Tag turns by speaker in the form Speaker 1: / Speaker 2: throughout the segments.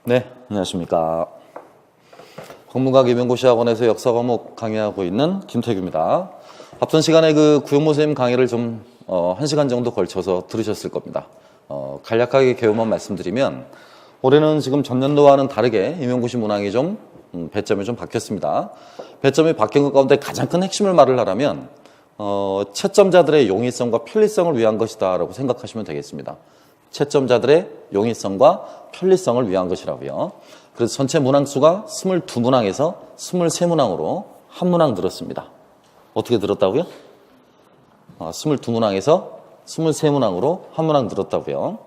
Speaker 1: 네, 안녕하십니까. 국문학 임용고시학원에서 역사 과목 강의하고 있는 김태규입니다. 앞선 시간에 그 구용모 선생님 강의를 좀 1시간 정도 걸쳐서 들으셨을 겁니다. 간략하게 개요만 말씀드리면 올해는 지금 전년도와는 다르게 임용고시 문항이 좀 배점이 좀 바뀌었습니다. 배점이 바뀐 것 가운데 가장 큰 핵심을 말을 하라면 채점자들의 용이성과 편리성을 위한 것이다 라고 생각하시면 되겠습니다. 채점자들의 용이성과 편리성을 위한 것이라고요. 그래서 전체 문항수가 22문항에서 23문항으로 한 문항 늘었습니다. 어떻게 늘었다고요? 22문항에서 23문항으로 한 문항 늘었다고요.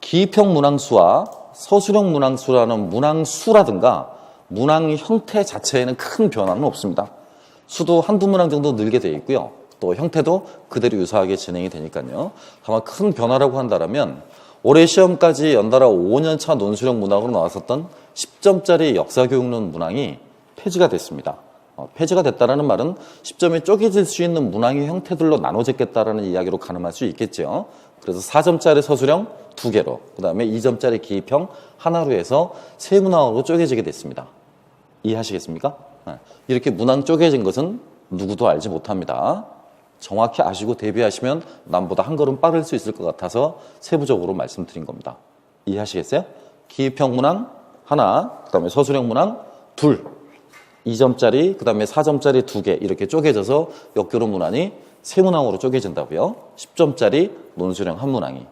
Speaker 1: 기입형 문항수와 서술형 문항수라는 문항수라든가 문항 형태 자체에는 큰 변화는 없습니다. 수도 한두 문항 정도 늘게 되어 있고요. 또 형태도 그대로 유사하게 진행이 되니까요. 다만 큰 변화라고 한다면 올해 시험까지 연달아 5년차 논술형 문항으로 나왔었던 10점짜리 역사교육론 문항이 폐지가 됐습니다. 폐지가 됐다는 말은 10점이 쪼개질 수 있는 문항의 형태들로 나눠졌겠다라는 이야기로 가늠할 수 있겠죠. 그래서 4점짜리 서술형 2개로, 그 다음에 2점짜리 기입형 하나로 해서 세 문항으로 쪼개지게 됐습니다. 이해하시겠습니까? 이렇게 문항 쪼개진 것은 누구도 알지 못합니다. 정확히 아시고 대비하시면 남보다 한 걸음 빠를 수 있을 것 같아서 세부적으로 말씀드린 겁니다. 이해하시겠어요? 기입형 문항 하나, 그 다음에 서술형 문항 둘, 2점짜리, 그 다음에 4점짜리 2개 이렇게 쪼개져서 역교론 문항이 세 문항으로 쪼개진다고요. 10점짜리 논술형 한 문항이.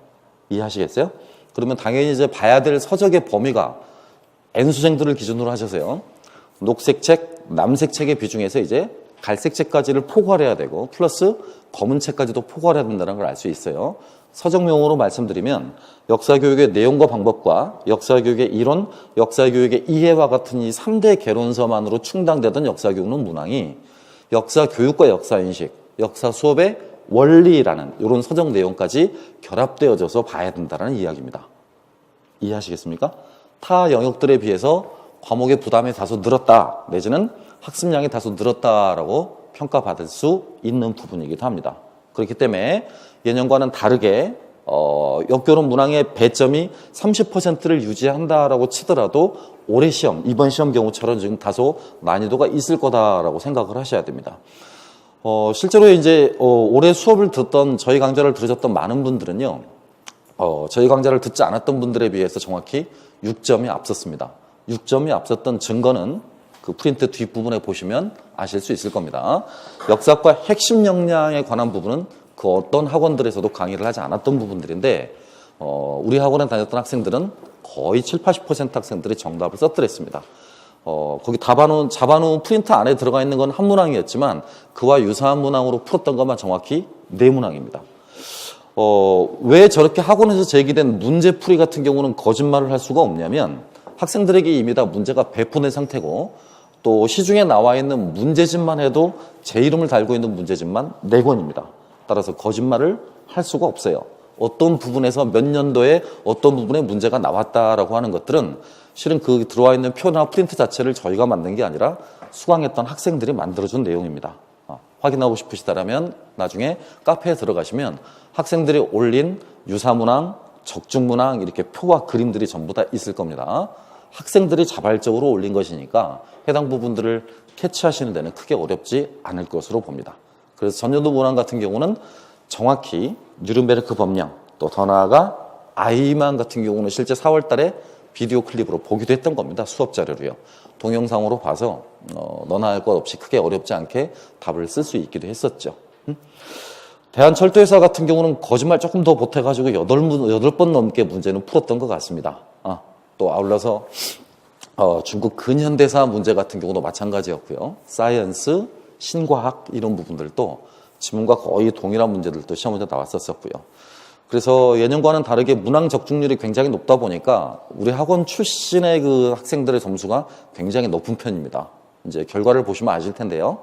Speaker 1: 이해하시겠어요? 그러면 당연히 이제 봐야 될 서적의 범위가 N수생들을 기준으로 하셔서요. 녹색 책, 남색 책의 비중에서 이제 갈색 책까지를 포괄해야 되고 플러스 검은 책까지도 포괄해야 된다는 걸 알 수 있어요. 서적용어로 말씀드리면 역사교육의 내용과 방법과 역사교육의 이론, 역사교육의 이해와 같은 이 3대 개론서만으로 충당되던 역사교육론 문항이 역사교육과 역사인식, 역사수업의 원리라는 이런 서적 내용까지 결합되어져서 봐야 된다는 이야기입니다. 이해하시겠습니까? 타 영역들에 비해서 과목의 부담이 다소 늘었다 내지는 학습량이 다소 늘었다라고 평가받을 수 있는 부분이기도 합니다. 그렇기 때문에 예년과는 다르게 역교론 문항의 배점이 30%를 유지한다라고 치더라도 올해 시험, 이번 시험 경우처럼 지금 다소 난이도가 있을 거다라고 생각을 하셔야 됩니다. 실제로 이제 올해 수업을 듣던 저희 강좌를 들으셨던 많은 분들은요, 저희 강좌를 듣지 않았던 분들에 비해서 정확히 6점이 앞섰습니다. 6점이 앞섰던 증거는 그 프린트 뒷부분에 보시면 아실 수 있을 겁니다. 역사과 핵심 역량에 관한 부분은 그 어떤 학원들에서도 강의를 하지 않았던 부분들인데 우리 학원에 다녔던 학생들은 거의 70~80% 학생들이 정답을 썼더랬습니다. 거기 잡아놓은 프린트 안에 들어가 있는 건 한 문항이었지만 그와 유사한 문항으로 풀었던 것만 정확히 4문항입니다. 왜 저렇게 학원에서 제기된 문제풀이 같은 경우는 거짓말을 할 수가 없냐면 학생들에게 이미 다 문제가 배포된 상태고 또 시중에 나와 있는 문제집만 해도 제 이름을 달고 있는 문제집만 4권입니다. 따라서 거짓말을 할 수가 없어요. 어떤 부분에서 몇 년도에 어떤 부분에 문제가 나왔다라고 하는 것들은 실은 그 들어와 있는 표나 프린트 자체를 저희가 만든 게 아니라 수강했던 학생들이 만들어준 내용입니다. 확인하고 싶으시다면 나중에 카페에 들어가시면 학생들이 올린 유사문항, 적중문항 이렇게 표와 그림들이 전부 다 있을 겁니다. 학생들이 자발적으로 올린 것이니까 해당 부분들을 캐치하시는 데는 크게 어렵지 않을 것으로 봅니다. 그래서 전년도 문항 같은 경우는 정확히 뉴른베르크 법령 또 더 나아가 아이만 같은 경우는 실제 4월 달에 비디오 클립으로 보기도 했던 겁니다. 수업 자료로요. 동영상으로 봐서 너나 할 것 없이 크게 어렵지 않게 답을 쓸 수 있기도 했었죠. 대한철도회사 같은 경우는 거짓말 조금 더 보태가지고 8번 넘게 문제는 풀었던 것 같습니다. 또 아울러서 중국 근현대사 문제 같은 경우도 마찬가지였고요. 사이언스, 신과학 이런 부분들도 지문과 거의 동일한 문제들도 시험 문제 나왔었고요. 그래서 예년과는 다르게 문항 적중률이 굉장히 높다 보니까 우리 학원 출신의 그 학생들의 점수가 굉장히 높은 편입니다. 이제 결과를 보시면 아실 텐데요.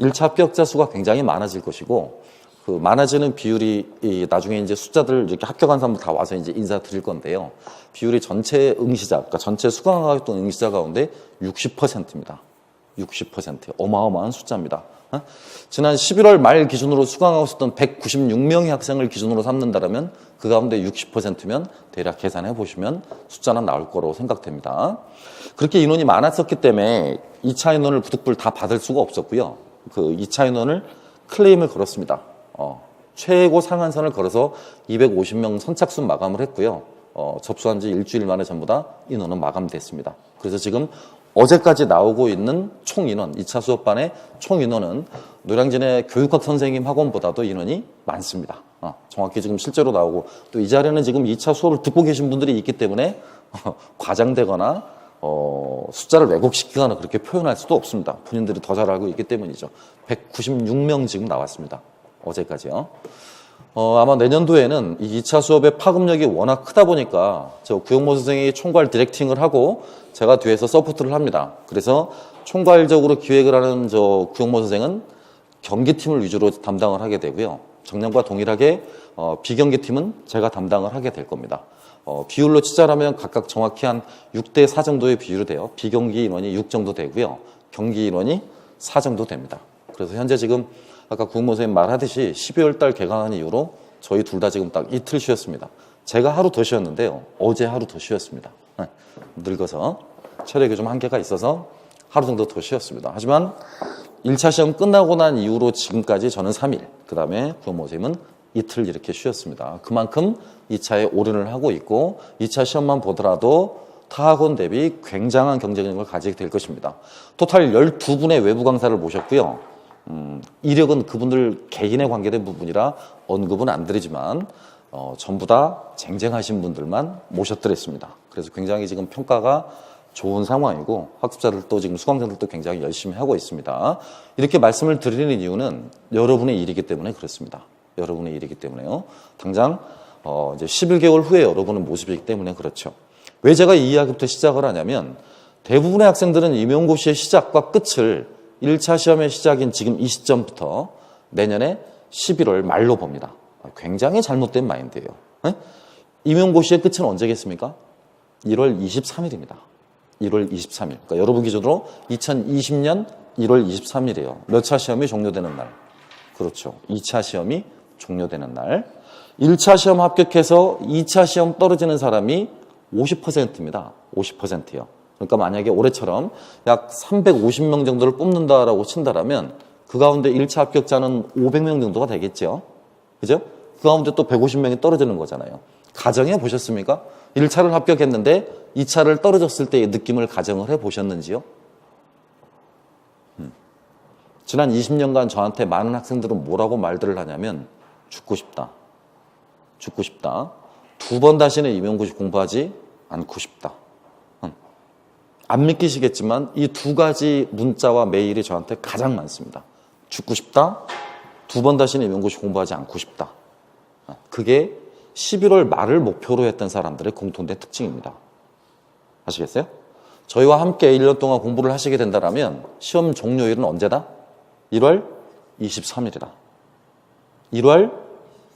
Speaker 1: 1차 합격자 수가 굉장히 많아질 것이고 그 많아지는 비율이 나중에 이제 숫자들 이렇게 합격한 사람들 다 와서 이제 인사드릴 건데요. 비율이 전체 응시자, 그러니까 전체 수강하였던 응시자 가운데 60%입니다. 60%. 어마어마한 숫자입니다. 지난 11월 말 기준으로 수강하고 있었던 196명의 학생을 기준으로 삼는다면 그 가운데 60%면 대략 계산해 보시면 숫자는 나올 거라고 생각됩니다. 그렇게 인원이 많았었기 때문에 2차 인원을 부득불 다 받을 수가 없었고요. 그 2차 인원을 클레임을 걸었습니다. 최고 상한선을 걸어서 250명 선착순 마감을 했고요. 접수한 지 일주일 만에 전부 다 인원은 마감됐습니다. 그래서 지금 어제까지 나오고 있는 총 인원, 2차 수업반의 총 인원은 노량진의 교육학 선생님 학원보다도 인원이 많습니다. 정확히 지금 실제로 나오고 또 이 자리에는 지금 2차 수업을 듣고 계신 분들이 있기 때문에 과장되거나 숫자를 왜곡시키거나 그렇게 표현할 수도 없습니다. 본인들이 더 잘 알고 있기 때문이죠. 196명 지금 나왔습니다. 어제까지요. 아마 내년도에는 이 2차 수업의 파급력이 워낙 크다 보니까 저 구영모 선생이 총괄 디렉팅을 하고 제가 뒤에서 서포트를 합니다. 그래서 총괄적으로 기획을 하는 저 구영모 선생은 경기팀을 위주로 담당을 하게 되고요. 작년과 동일하게 비경기팀은 제가 담당을 하게 될 겁니다. 비율로 치자라면 각각 정확히 한 6대 4 정도의 비율이 돼요. 비경기 인원이 6 정도 되고요. 경기 인원이 4 정도 됩니다. 그래서 현재 지금 아까 구영모 선생님 말하듯이 12월 달 개강한 이후로 저희 둘 다 지금 딱 이틀 쉬었습니다. 제가 하루 더 쉬었는데요. 어제 하루 더 쉬었습니다. 늙어서 체력이 좀 한계가 있어서 하루 정도 더 쉬었습니다. 하지만 1차 시험 끝나고 난 이후로 지금까지 저는 3일, 그 다음에 구영모 선생님은 이틀 이렇게 쉬었습니다. 그만큼 2차에 올인을 하고 있고 2차 시험만 보더라도 타 학원 대비 굉장한 경쟁력을 가지게 될 것입니다. 토탈 12분의 외부 강사를 모셨고요. 이력은 그분들 개인에 관계된 부분이라 언급은 안 드리지만 전부 다 쟁쟁하신 분들만 모셔드렸습니다. 그래서 굉장히 지금 평가가 좋은 상황이고 학습자들도 지금 수강생들도 굉장히 열심히 하고 있습니다. 이렇게 말씀을 드리는 이유는 여러분의 일이기 때문에 그렇습니다. 여러분의 일이기 때문에요. 당장 이제 11개월 후에 여러분의 모습이기 때문에 그렇죠. 왜 제가 이 이야기부터 시작을 하냐면 대부분의 학생들은 임용고시의 시작과 끝을 1차 시험의 시작인 지금 이 시점부터 내년에 11월 말로 봅니다. 굉장히 잘못된 마인드예요. 임용고시의 끝은 언제겠습니까? 1월 23일입니다. 1월 23일. 그러니까 여러분 기준으로 2020년 1월 23일이에요. 몇 차 시험이 종료되는 날? 그렇죠. 2차 시험이 종료되는 날. 1차 시험 합격해서 2차 시험 떨어지는 사람이 50%입니다. 50%요. 그러니까 만약에 올해처럼 약 350명 정도를 뽑는다라고 친다라면 그 가운데 1차 합격자는 500명 정도가 되겠죠. 그죠? 그 가운데 또 150명이 떨어지는 거잖아요. 가정해 보셨습니까? 1차를 합격했는데 2차를 떨어졌을 때의 느낌을 가정을 해 보셨는지요? 지난 20년간 저한테 많은 학생들은 뭐라고 말들을 하냐면 죽고 싶다. 죽고 싶다. 2번 다시는 임용고시 공부하지 않고 싶다. 안 믿기시겠지만 이 2가지 문자와 메일이 저한테 가장 많습니다. 죽고 싶다. 2번 다시는 임용고시 공부하지 않고 싶다. 그게 11월 말을 목표로 했던 사람들의 공통된 특징입니다. 아시겠어요? 저희와 함께 1년 동안 공부를 하시게 된다면 시험 종료일은 언제다? 1월 23일이다. 1월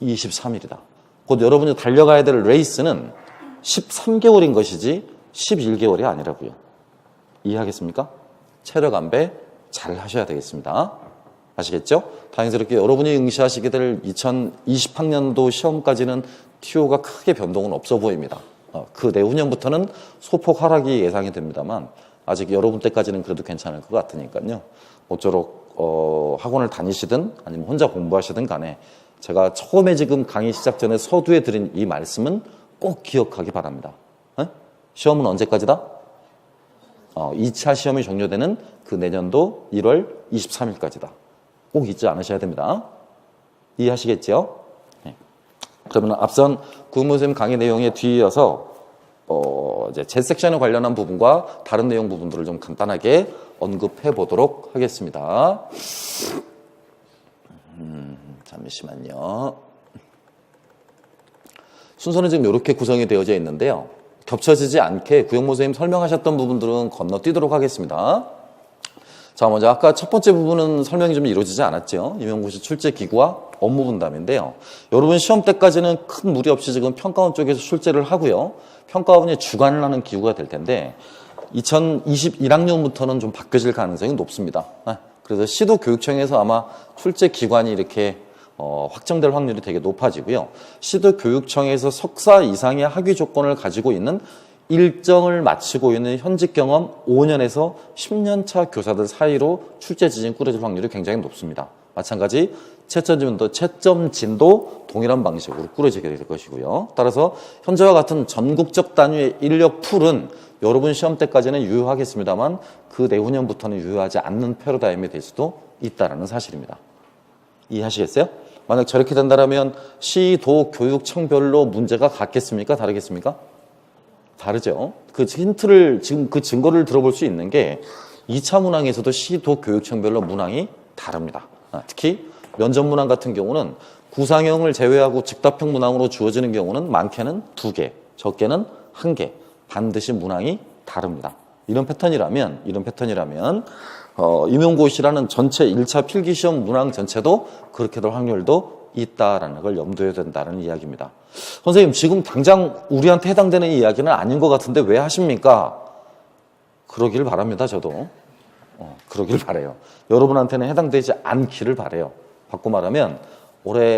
Speaker 1: 23일이다. 곧 여러분이 달려가야 될 레이스는 13개월인 것이지 11개월이 아니라고요. 이해하겠습니까? 체력 안배 잘 하셔야 되겠습니다. 아시겠죠? 다행스럽게 여러분이 응시하시게 될 2020학년도 시험까지는 TO가 크게 변동은 없어 보입니다. 그 내후년부터는 소폭 하락이 예상이 됩니다만 아직 여러분 때까지는 그래도 괜찮을 것 같으니까요. 모쪼록 학원을 다니시든 아니면 혼자 공부하시든 간에 제가 처음에 지금 강의 시작 전에 서두에 드린 이 말씀은 꼭 기억하기 바랍니다. 시험은 언제까지다? 2차 시험이 종료되는 그 내년도 1월 23일까지다. 꼭 잊지 않으셔야 됩니다. 이해하시겠죠? 네. 그러면 앞선 구은모 선생님 강의 내용에 뒤이어서 이제 제 섹션에 관련한 부분과 다른 내용 부분들을 좀 간단하게 언급해 보도록 하겠습니다. 잠시만요. 순서는 지금 이렇게 구성이 되어져 있는데요. 겹쳐지지 않게 구영모 선생님 설명하셨던 부분들은 건너뛰도록 하겠습니다. 자, 먼저 아까 첫 번째 부분은 설명이 좀 이루어지지 않았죠. 임용고시 출제 기구와 업무 분담인데요. 여러분 시험 때까지는 큰 무리 없이 지금 평가원 쪽에서 출제를 하고요. 평가원이 주관을 하는 기구가 될 텐데 2021학년부터는 좀 바뀌어질 가능성이 높습니다. 그래서 시도교육청에서 아마 출제 기관이 이렇게 확정될 확률이 되게 높아지고요. 시도교육청에서 석사 이상의 학위 조건을 가지고 있는 일정을 마치고 있는 현직 경험 5년에서 10년 차 교사들 사이로 출제 지진 꾸려질 확률이 굉장히 높습니다. 마찬가지 채점진도 동일한 방식으로 꾸려지게 될 것이고요. 따라서 현재와 같은 전국적 단위의 인력 풀은 여러분 시험 때까지는 유효하겠습니다만 그 내후년부터는 유효하지 않는 패러다임이 될 수도 있다는 사실입니다. 이해하시겠어요? 만약 저렇게 된다면 시도 교육청별로 문제가 같겠습니까? 다르겠습니까? 다르죠. 그 힌트를 지금 그 증거를 들어볼 수 있는 게 2차 문항에서도 시도 교육청별로 문항이 다릅니다. 특히 면접 문항 같은 경우는 구상형을 제외하고 즉답형 문항으로 주어지는 경우는 많게는 2개, 적게는 1개, 반드시 문항이 다릅니다. 이런 패턴이라면 임용고시라는 전체 1차 필기시험 문항 전체도 그렇게 될 확률도 있다라는 걸 염두에 둔다는 이야기입니다. 선생님, 지금 당장 우리한테 해당되는 이야기는 아닌 것 같은데 왜 하십니까? 그러길 바랍니다. 저도. 그러길 바라요. 여러분한테는 해당되지 않기를 바라요. 바꿔 말하면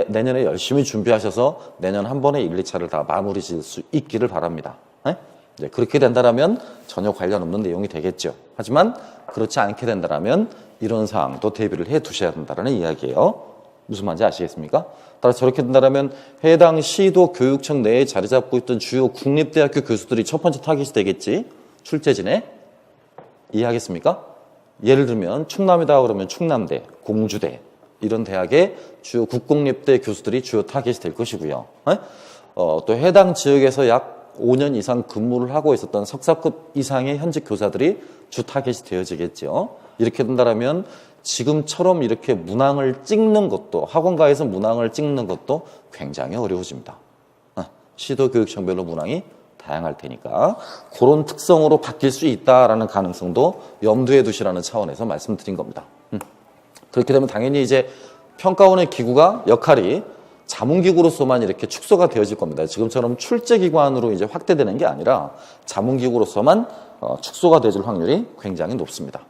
Speaker 1: 내년에 열심히 준비하셔서 내년 한 번에 1, 2차를 다 마무리 지을 수 있기를 바랍니다. 네? 이제 그렇게 된다면 전혀 관련 없는 내용이 되겠죠. 하지만 그렇지 않게 된다면 이런 사항도 대비를 해 두셔야 된다는 이야기예요. 무슨 말인지 아시겠습니까? 따라서 저렇게 된다면 해당 시도 교육청 내에 자리 잡고 있던 주요 국립대학교 교수들이 첫 번째 타깃이 되겠지. 출제진에. 이해하겠습니까? 예를 들면 충남이다 그러면 충남대, 공주대 이런 대학의 주요 국공립대 교수들이 주요 타깃이 될 것이고요. 또 해당 지역에서 약 5년 이상 근무를 하고 있었던 석사급 이상의 현직 교사들이 주 타깃이 되어지겠죠. 이렇게 된다면 지금처럼 이렇게 문항을 찍는 것도, 학원가에서 문항을 찍는 것도 굉장히 어려워집니다. 시도교육청별로 문항이 다양할 테니까 그런 특성으로 바뀔 수 있다라는 가능성도 염두에 두시라는 차원에서 말씀드린 겁니다. 그렇게 되면 당연히 이제 평가원의 기구가 역할이 자문기구로서만 이렇게 축소가 되어질 겁니다. 지금처럼 출제기관으로 이제 확대되는 게 아니라 자문기구로서만 축소가 되어질 확률이 굉장히 높습니다.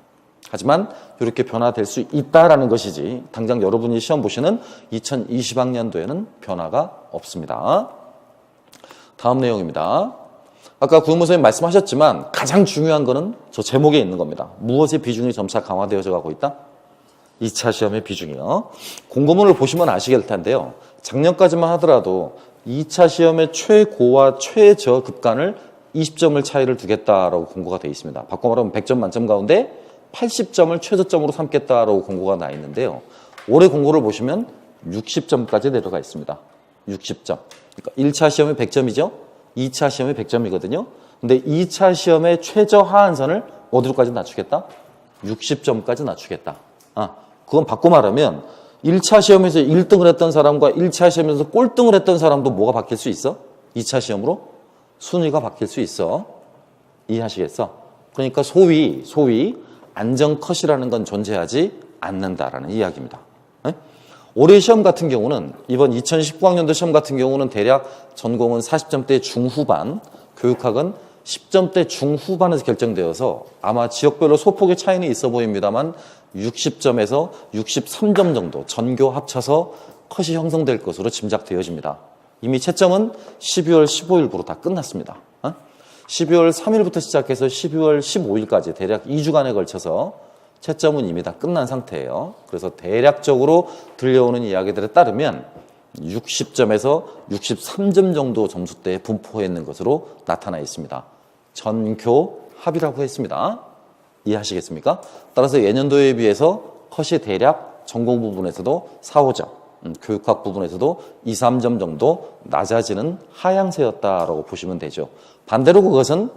Speaker 1: 하지만 이렇게 변화될 수 있다라는 것이지 당장 여러분이 시험 보시는 2020학년도에는 변화가 없습니다. 다음 내용입니다. 아까 구은무 선생님 말씀하셨지만 가장 중요한 거는 저 제목에 있는 겁니다. 무엇의 비중이 점차 강화되어져 가고 있다? 2차 시험의 비중이요. 공고문을 보시면 아시겠을 텐데요. 작년까지만 하더라도 2차 시험의 최고와 최저 급간을 20점을 차이를 두겠다라고 공고가 되어 있습니다. 바꿔 말하면 100점 만점 가운데 80점을 최저점으로 삼겠다라고 공고가 나 있는데요. 올해 공고를 보시면 60점까지 내려가 있습니다. 60점. 그러니까 1차 시험이 100점이죠. 2차 시험이 100점이거든요. 근데 2차 시험의 최저 하한선을 어디로까지 낮추겠다? 60점까지 낮추겠다. 그건 바꿔 말하면 1차 시험에서 1등을 했던 사람과 1차 시험에서 꼴등을 했던 사람도 뭐가 바뀔 수 있어? 2차 시험으로? 순위가 바뀔 수 있어. 이해하시겠어? 그러니까 소위 안정컷이라는 건 존재하지 않는다라는 이야기입니다. 네? 올해 시험 같은 경우는 이번 2019학년도 시험 같은 경우는 대략 전공은 40점대 중후반, 교육학은 10점대 중후반에서 결정되어서 아마 지역별로 소폭의 차이는 있어 보입니다만 60점에서 63점 정도 전교 합쳐서 컷이 형성될 것으로 짐작되어집니다. 이미 채점은 12월 15일부로 다 끝났습니다. 12월 3일부터 시작해서 12월 15일까지 대략 2주간에 걸쳐서 채점은 이미 다 끝난 상태예요. 그래서 대략적으로 들려오는 이야기들에 따르면 60점에서 63점 정도 점수대에 분포해 있는 것으로 나타나 있습니다. 전교 합이라고 했습니다. 이해하시겠습니까? 따라서 예년도에 비해서 컷이 대략 전공 부분에서도 4, 5점, 교육학 부분에서도 2, 3점 정도 낮아지는 하향세였다라고 보시면 되죠. 반대로 그것은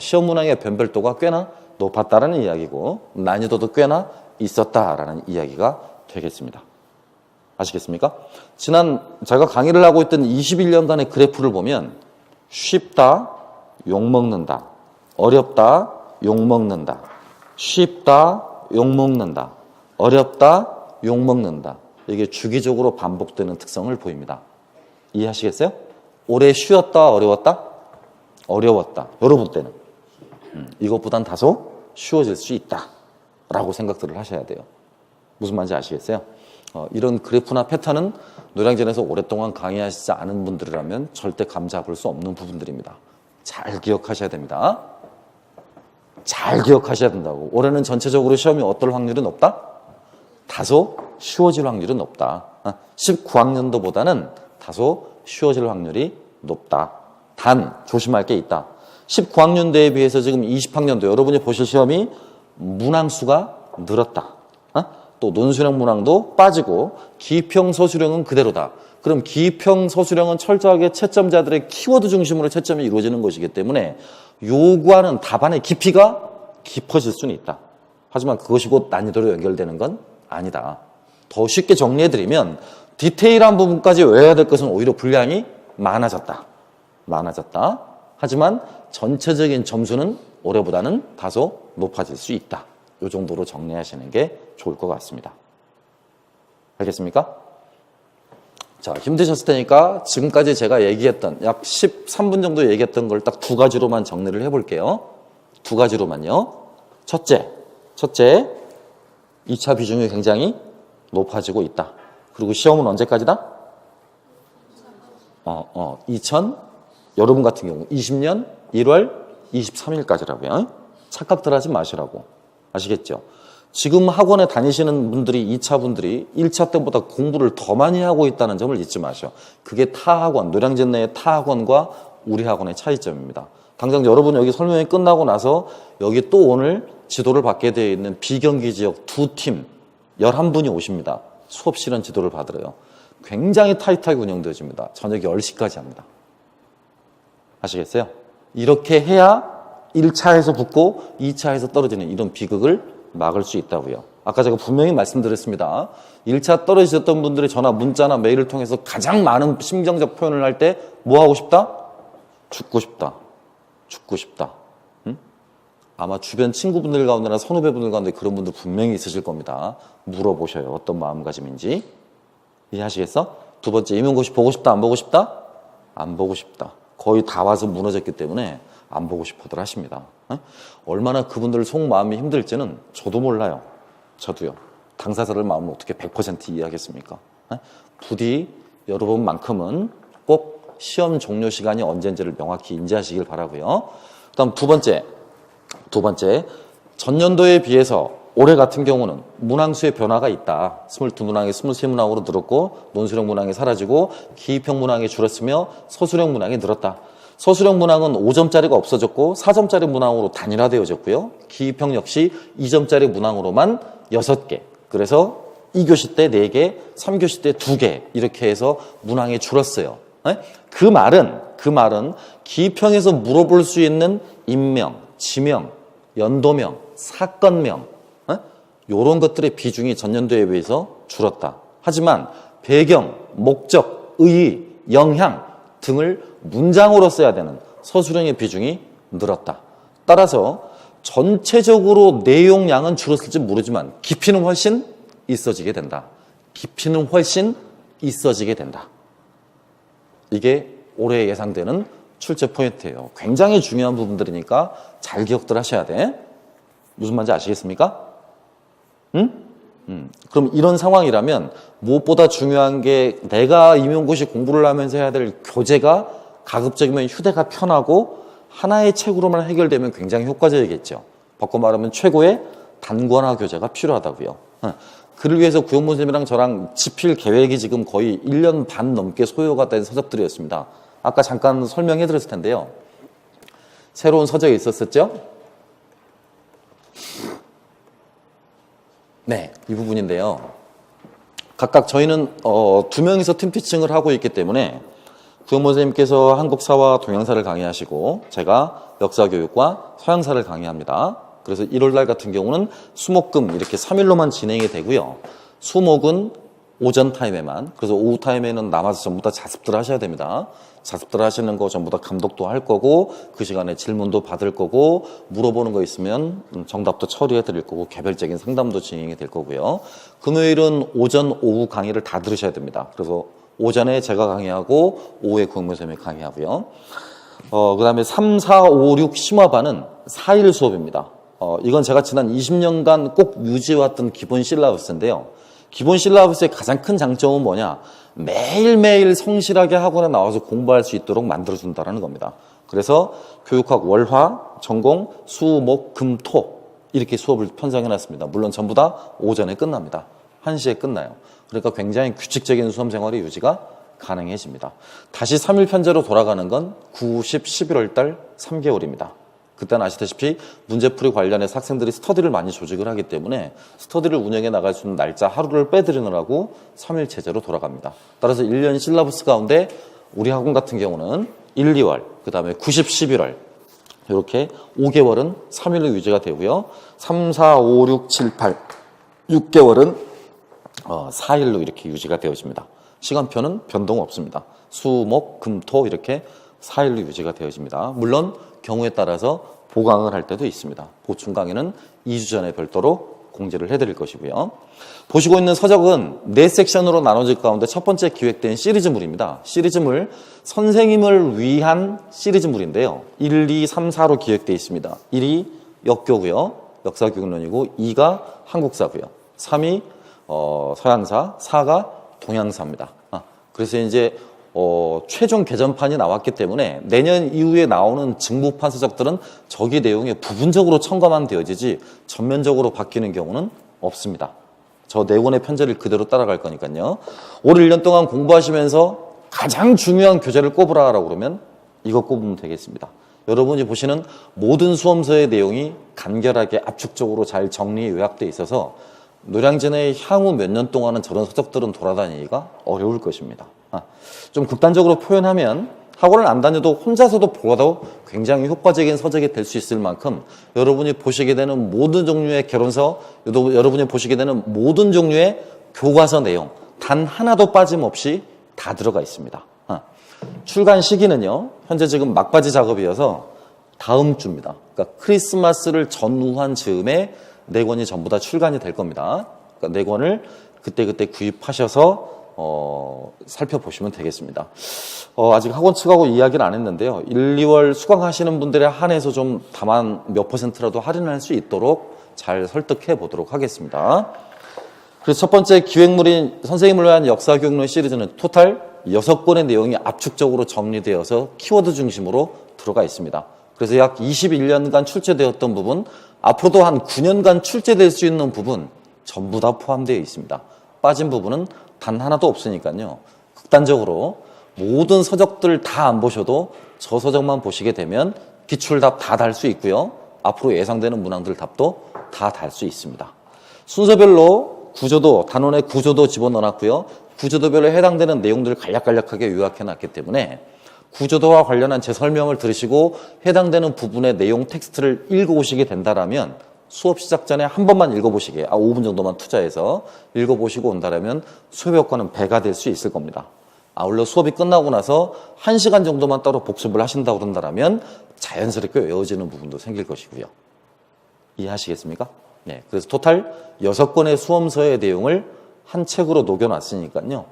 Speaker 1: 시험 문항의 변별도가 꽤나 높았다라는 이야기고 난이도도 꽤나 있었다라는 이야기가 되겠습니다. 아시겠습니까? 제가 강의를 하고 있던 21년간의 그래프를 보면 쉽다, 욕먹는다, 어렵다, 욕먹는다, 쉽다, 욕먹는다, 어렵다, 욕먹는다. 이게 주기적으로 반복되는 특성을 보입니다. 이해하시겠어요? 올해 쉬웠다, 어려웠다? 어려웠다. 여러분 때는. 이것보단 다소 쉬워질 수 있다라고 생각들을 하셔야 돼요. 무슨 말인지 아시겠어요? 이런 그래프나 패턴은 노량진에서 오랫동안 강의하시지 않은 분들이라면 절대 감 잡을 수 없는 부분들입니다. 잘 기억하셔야 됩니다. 잘 기억하셔야 된다고. 올해는 전체적으로 시험이 어떨 확률은 높다? 다소 쉬워질 확률은 높다. 19학년도보다는 다소 쉬워질 확률이 높다. 단 조심할 게 있다. 19학년도에 비해서 지금 20학년도 여러분이 보실 시험이 문항수가 늘었다. 또 논술형 문항도 빠지고 기평 서술형은 그대로다. 그럼 기평 서술형은 철저하게 채점자들의 키워드 중심으로 채점이 이루어지는 것이기 때문에 요구하는 답안의 깊이가 깊어질 수는 있다. 하지만 그것이 곧 난이도로 연결되는 건 아니다. 더 쉽게 정리해드리면 디테일한 부분까지 외워야 될 것은 오히려 분량이 많아졌다. 하지만 전체적인 점수는 올해보다는 다소 높아질 수 있다. 이 정도로 정리하시는 게 좋을 것 같습니다. 알겠습니까? 자, 힘드셨을 테니까 지금까지 제가 얘기했던 약 13분 정도 얘기했던 걸 딱 두 가지로만 정리를 해볼게요. 두 가지로만요. 첫째, 2차 비중이 굉장히 높아지고 있다. 그리고 시험은 언제까지다? 여러분 같은 경우 20년 1월 23일까지라고요. 착각들 하지 마시라고. 아시겠죠? 지금 학원에 다니시는 분들이 2차 분들이 1차 때보다 공부를 더 많이 하고 있다는 점을 잊지 마셔. 그게 타 학원, 노량진 내의 타 학원과 우리 학원의 차이점입니다. 당장 여러분 여기 설명이 끝나고 나서 여기 또 오늘 지도를 받게 되어 있는 비경기 지역 두 팀 11분이 오십니다. 수업 실현 지도를 받으러요. 굉장히 타이트하게 운영되어집니다. 저녁 10시까지 합니다. 아시겠어요? 이렇게 해야 1차에서 붙고 2차에서 떨어지는 이런 비극을 막을 수 있다고요. 아까 제가 분명히 말씀드렸습니다. 1차 떨어지셨던 분들이 전화, 문자나 메일을 통해서 가장 많은 심정적 표현을 할 때 뭐 하고 싶다? 죽고 싶다. 응? 아마 주변 친구분들 가운데나 선후배분들 가운데 그런 분들 분명히 있으실 겁니다. 물어보셔요. 어떤 마음가짐인지. 이해하시겠어? 두 번째, 임용고시 보고 싶다, 안 보고 싶다? 안 보고 싶다. 거의 다 와서 무너졌기 때문에 안 보고 싶어들 하십니다. 얼마나 그분들 속마음이 힘들지는 저도 몰라요. 저도요. 당사자들 마음을 어떻게 100% 이해하겠습니까? 부디 여러분만큼은 꼭 시험 종료 시간이 언제인지를 명확히 인지하시길 바라고요. 그다음 두 번째, 전년도에 비해서 올해 같은 경우는 문항수의 변화가 있다. 22문항이 23문항으로 늘었고 논술형 문항이 사라지고 기입형 문항이 줄었으며 서술형 문항이 늘었다. 서술형 문항은 5점짜리가 없어졌고 4점짜리 문항으로 단일화되어졌고요. 기입형 역시 2점짜리 문항으로만 6개. 그래서 2교시 때 4개, 3교시 때 2개 이렇게 해서 문항이 줄었어요. 그 말은 기입형에서 물어볼 수 있는 인명, 지명, 연도명, 사건명 이런 것들의 비중이 전년도에 비해서 줄었다. 하지만 배경, 목적, 의의, 영향 등을 문장으로 써야 되는 서술형의 비중이 늘었다. 따라서 전체적으로 내용량은 줄었을지 모르지만 깊이는 훨씬 있어지게 된다. 이게 올해 예상되는 출제 포인트예요. 굉장히 중요한 부분들이니까 잘 기억들 하셔야 돼. 무슨 말인지 아시겠습니까? 그럼 이런 상황이라면 무엇보다 중요한 게 내가 임용고시 공부를 하면서 해야 될 교재가 가급적이면 휴대가 편하고 하나의 책으로만 해결되면 굉장히 효과적이겠죠. 바꿔 말하면 최고의 단권화 교재가 필요하다고요. 그를 위해서 구영문 선생님이랑 저랑 집필 계획이 지금 거의 1년 반 넘게 소요가 된 서적들이었습니다. 아까 잠깐 설명해 드렸을 텐데요. 새로운 서적이 있었었죠? 네, 이 부분인데요. 각각 저희는 2명이서 팀 피칭을 하고 있기 때문에 구영문 선생님께서 한국사와 동양사를 강의하시고 제가 역사교육과 서양사를 강의합니다. 그래서 1월날 같은 경우는 수목금 이렇게 3일로만 진행이 되고요. 수목은 오전 타임에만, 그래서 오후 타임에는 남아서 전부 다 자습들 하셔야 됩니다. 자습들 하시는 거 전부 다 감독도 할 거고 그 시간에 질문도 받을 거고 물어보는 거 있으면 정답도 처리해 드릴 거고 개별적인 상담도 진행이 될 거고요. 금요일은 오전, 오후 강의를 다 들으셔야 됩니다. 그래서 오전에 제가 강의하고 오후에 구영문 선생님이 강의하고요. 그 다음에 3, 4, 5, 6 심화반은 4일 수업입니다. 이건 제가 지난 20년간 꼭 유지해왔던 기본 실라버스인데요. 기본 실라버스의 가장 큰 장점은 뭐냐? 매일매일 성실하게 학원에 나와서 공부할 수 있도록 만들어준다는 겁니다. 그래서 교육학 월화, 전공, 수, 목, 금, 토 이렇게 수업을 편성해놨습니다. 물론 전부 다 오전에 끝납니다. 1시에 끝나요. 그러니까 굉장히 규칙적인 수험 생활이 유지가 가능해집니다. 다시 3일 편제로 돌아가는 건 9, 10, 11월 달 3개월입니다. 그때는 아시다시피 문제풀이 관련해서 학생들이 스터디를 많이 조직을 하기 때문에 스터디를 운영해 나갈 수 있는 날짜 하루를 빼드리느라고 3일 체제로 돌아갑니다. 따라서 1년 실라버스 가운데 우리 학원 같은 경우는 1, 2월, 그 다음에 9, 10, 11월 이렇게 5개월은 3일로 유지가 되고요. 3, 4, 5, 6, 7, 8, 6개월은 4일로 이렇게 유지가 되어집니다. 시간표는 변동 없습니다. 수, 목, 금, 토 이렇게 4일로 유지가 되어집니다. 물론 경우에 따라서 보강을 할 때도 있습니다. 보충 강의는 2주 전에 별도로 공지를 해드릴 것이고요. 보시고 있는 서적은 4섹션으로 나눠질 가운데 첫 번째 기획된 시리즈물입니다. 시리즈물, 선생님을 위한 시리즈물인데요. 1, 2, 3, 4로 기획되어 있습니다. 1이 역교고요. 역사교육론이고 2가 한국사고요. 3이 서양사, 4가 동양사입니다. 그래서 이제 최종 개정판이 나왔기 때문에 내년 이후에 나오는 증부판 서적들은 저기 내용이 부분적으로 첨가만 되어지지 전면적으로 바뀌는 경우는 없습니다. 저 4권의 편제를 그대로 따라갈 거니까요. 올 1년 동안 공부하시면서 가장 중요한 교재를 꼽으라고 그러면 이거 꼽으면 되겠습니다. 여러분이 보시는 모든 수험서의 내용이 간결하게 압축적으로 잘 정리 요약되어 있어서 노량진의 향후 몇 년 동안은 저런 서적들은 돌아다니기가 어려울 것입니다. 좀 극단적으로 표현하면 학원을 안 다녀도 혼자서도 보아도 굉장히 효과적인 서적이 될 수 있을 만큼 여러분이 보시게 되는 모든 종류의 개론서, 여러분이 보시게 되는 모든 종류의 교과서 내용 단 하나도 빠짐없이 다 들어가 있습니다. 출간 시기는요, 현재 지금 막바지 작업이어서 다음 주입니다. 그러니까 크리스마스를 전후한 즈음에 4권이 전부 다 출간이 될 겁니다. 그러니까 4권을 그때그때 구입하셔서 살펴보시면 되겠습니다. 아직 학원 측하고 이야기를 안 했는데요. 1, 2월 수강하시는 분들에 한해서 좀 다만 몇 %라도 할인할 수 있도록 잘 설득해 보도록 하겠습니다. 그래서 첫 번째 기획물인 선생님을 위한 역사교육론 시리즈는 토탈 6권의 내용이 압축적으로 정리되어서 키워드 중심으로 들어가 있습니다. 그래서 약 21년간 출제되었던 부분, 앞으로도 한 9년간 출제될 수 있는 부분 전부 다 포함되어 있습니다. 빠진 부분은 단 하나도 없으니까요. 극단적으로 모든 서적들 다 안 보셔도 저 서적만 보시게 되면 기출답 다 달 수 있고요. 앞으로 예상되는 문항들 답도 다 달 수 있습니다. 순서별로 구조도, 단원의 구조도 집어넣어놨고요. 구조도별로 해당되는 내용들을 간략간략하게 요약해놨기 때문에 구조도와 관련한 제 설명을 들으시고 해당되는 부분의 내용 텍스트를 읽어오시게 된다라면 수업 시작 전에 한 번만 읽어보시게, 5분 정도만 투자해서 읽어보시고 온다라면 수업 효과는 배가 될 수 있을 겁니다. 아울러 수업이 끝나고 나서 1시간 정도만 따로 복습을 하신다고 그런다라면 자연스럽게 외워지는 부분도 생길 것이고요. 이해하시겠습니까? 네. 그래서 토탈 6권의 수험서의 내용을 한 책으로 녹여놨으니까요.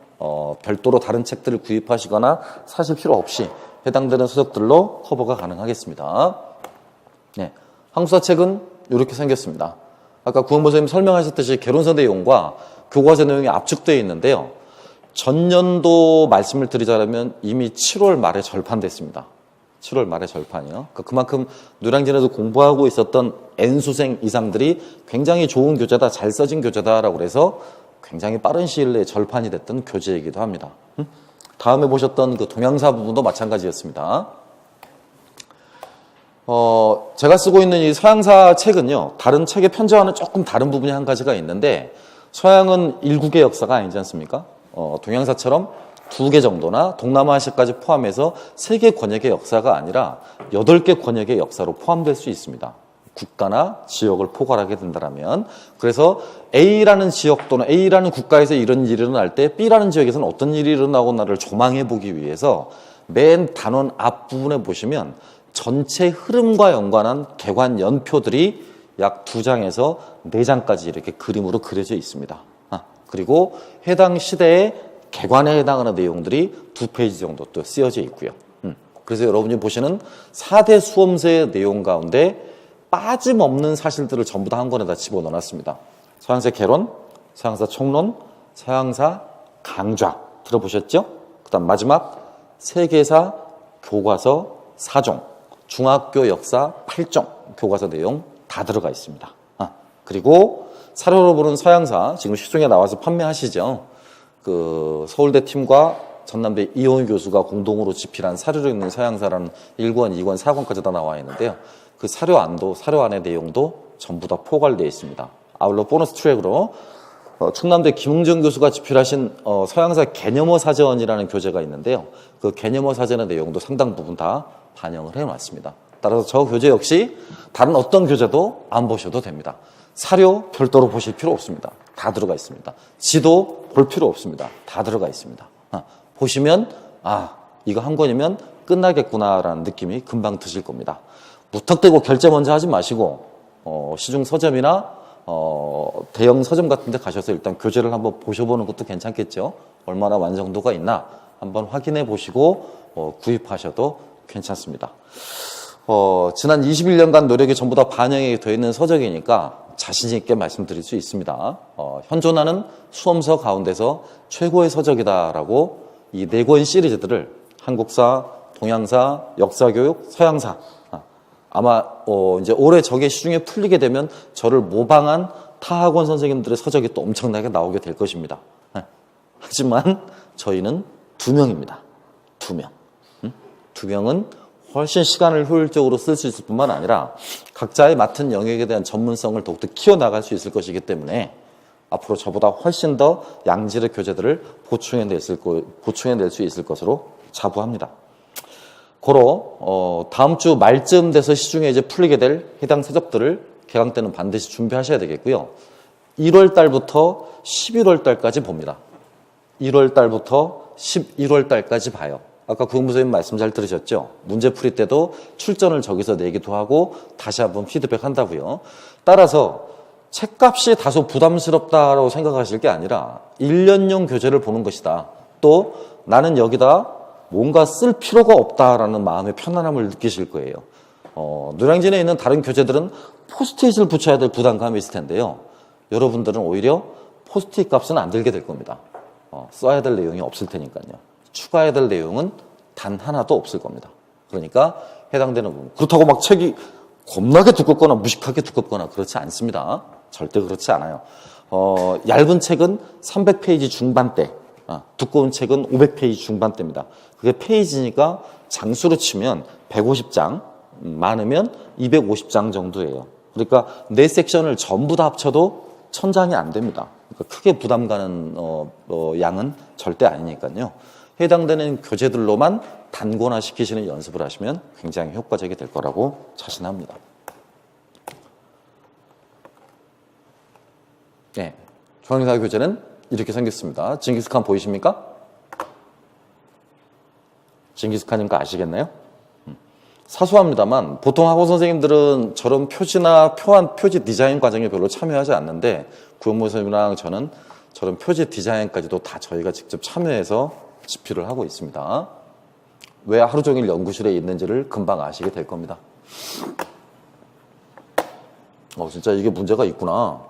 Speaker 1: 별도로 다른 책들을 구입하시거나 사실 필요 없이 해당되는 서적들로 커버가 가능하겠습니다. 네. 한국사 책은 이렇게 생겼습니다. 아까 구원보 선생님 설명하셨듯이 개론서 내용과 교과서 내용이 압축되어 있는데요. 전년도 말씀을 드리자면 이미 7월 말에 절판됐습니다. 7월 말에 절판이요. 그러니까 그만큼 노량진에서 공부하고 있었던 N수생 이상들이 굉장히 좋은 교재다, 잘 써진 교재다라고 그래서 굉장히 빠른 시일 내에 절판이 됐던 교재이기도 합니다. 다음에 보셨던 그 동양사 부분도 마찬가지였습니다. 제가 쓰고 있는 이 서양사 책은요, 다른 책의 편제와는 조금 다른 부분이 한 가지가 있는데, 서양은 일국의 역사가 아니지 않습니까? 동양사처럼 2개 정도나 동남아시아까지 포함해서 3개 권역의 역사가 아니라 8개 권역의 역사로 포함될 수 있습니다. 국가나 지역을 포괄하게 된다면. 그래서 A라는 지역 또는 A라는 국가에서 이런 일이 일어날 때 B라는 지역에서는 어떤 일이 일어나고나를 조망해 보기 위해서 맨 단원 앞부분에 보시면 전체 흐름과 연관한 개관 연표들이 약 2장에서 4장까지 이렇게 그림으로 그려져 있습니다. 그리고 해당 시대의 개관에 해당하는 내용들이 2페이지 정도 또 쓰여져 있고요. 그래서 여러분이 보시는 4대 수험서의 내용 가운데 빠짐없는 사실들을 전부 다 한 권에다 집어넣어놨습니다. 서양사 개론, 서양사 총론, 서양사 강좌 들어보셨죠? 그 다음 마지막 세계사 교과서 4종, 중학교 역사 8종 교과서 내용 다 들어가 있습니다. 그리고 사료로 보는 서양사 지금 시중에 나와서 판매하시죠. 그 서울대 팀과 전남대 이용희 교수가 공동으로 집필한 사료로 읽는 서양사라는 1권, 2권, 4권까지 다 나와 있는데요. 그 사료 안의 내용도 전부 다 포괄되어 있습니다. 아울러 보너스 트랙으로 충남대 김웅정 교수가 집필하신 서양사 개념어 사전이라는 교재가 있는데요. 그 개념어 사전의 내용도 상당 부분 다 반영을 해놨습니다. 따라서 저 교재 역시 다른 어떤 교재도 안 보셔도 됩니다. 사료 별도로 보실 필요 없습니다. 다 들어가 있습니다. 지도 볼 필요 없습니다. 다 들어가 있습니다. 보시면 이거 한 권이면 끝나겠구나라는 느낌이 금방 드실 겁니다. 무턱대고 결제 먼저 하지 마시고 시중 서점이나 대형 서점 같은 데 가셔서 일단 교재를 한번 보셔보는 것도 괜찮겠죠. 얼마나 완성도가 있나 한번 확인해 보시고 구입하셔도 괜찮습니다. 지난 21년간 노력이 전부 다 반영이 되어 있는 서적이니까 자신 있게 말씀드릴 수 있습니다. 현존하는 수험서 가운데서 최고의 서적이다라고 이 4권 시리즈들을 한국사, 동양사, 역사교육, 서양사 아마 이제 올해 저게 시중에 풀리게 되면 저를 모방한 타 학원 선생님들의 서적이 또 엄청나게 나오게 될 것입니다. 하지만 저희는 2명입니다. 2명. 2명은 훨씬 시간을 효율적으로 쓸 수 있을 뿐만 아니라 각자의 맡은 영역에 대한 전문성을 더욱더 키워나갈 수 있을 것이기 때문에 앞으로 저보다 훨씬 더 양질의 교재들을 보충해낼 수 있을 것으로 자부합니다. 고로 다음 주 말쯤 돼서 시중에 이제 풀리게 될 해당 서적들을 개강 때는 반드시 준비하셔야 되겠고요. 1월 달부터 11월 달까지 봅니다. 1월 달부터 11월 달까지 봐요. 아까 구영부선생님 말씀 잘 들으셨죠? 문제 풀이 때도 출전을 저기서 내기도 하고 다시 한번 피드백 한다고요. 따라서 책값이 다소 부담스럽다고 생각하실 게 아니라 1년용 교재를 보는 것이다. 또 나는 여기다 뭔가 쓸 필요가 없다라는 마음의 편안함을 느끼실 거예요. 노량진에 있는 다른 교재들은 포스트잇을 붙여야 될 부담감이 있을 텐데요. 여러분들은 오히려 포스트잇 값은 안 들게 될 겁니다. 써야 될 내용이 없을 테니까요. 추가해야 될 내용은 단 하나도 없을 겁니다. 그러니까 해당되는 부분. 그렇다고 막 책이 겁나게 두껍거나 무식하게 두껍거나 그렇지 않습니다. 절대 그렇지 않아요. 얇은 책은 300페이지 중반대, 두꺼운 책은 500페이지 중반대입니다. 그게 페이지니까 장수로 치면 150장, 많으면 250장 정도예요. 그러니까 4섹션을 전부 다 합쳐도 1000장이 안 됩니다. 그러니까 크게 부담 가는 양은 절대 아니니까요. 해당되는 교재들로만 단권화 시키시는 연습을 하시면 굉장히 효과적이 될 거라고 자신합니다. 네, 중앙사 교재는 이렇게 생겼습니다. 징기스칸 보이십니까? 징기스칸인 거 아시겠나요? 사소합니다만 보통 학원 선생님들은 저런 표지나 표지 디자인 과정에 별로 참여하지 않는데 구영모 선생님이랑 저는 저런 표지 디자인까지도 다 저희가 직접 참여해서 집필을 하고 있습니다. 왜 하루 종일 연구실에 있는지를 금방 아시게 될 겁니다. 진짜 이게 문제가 있구나.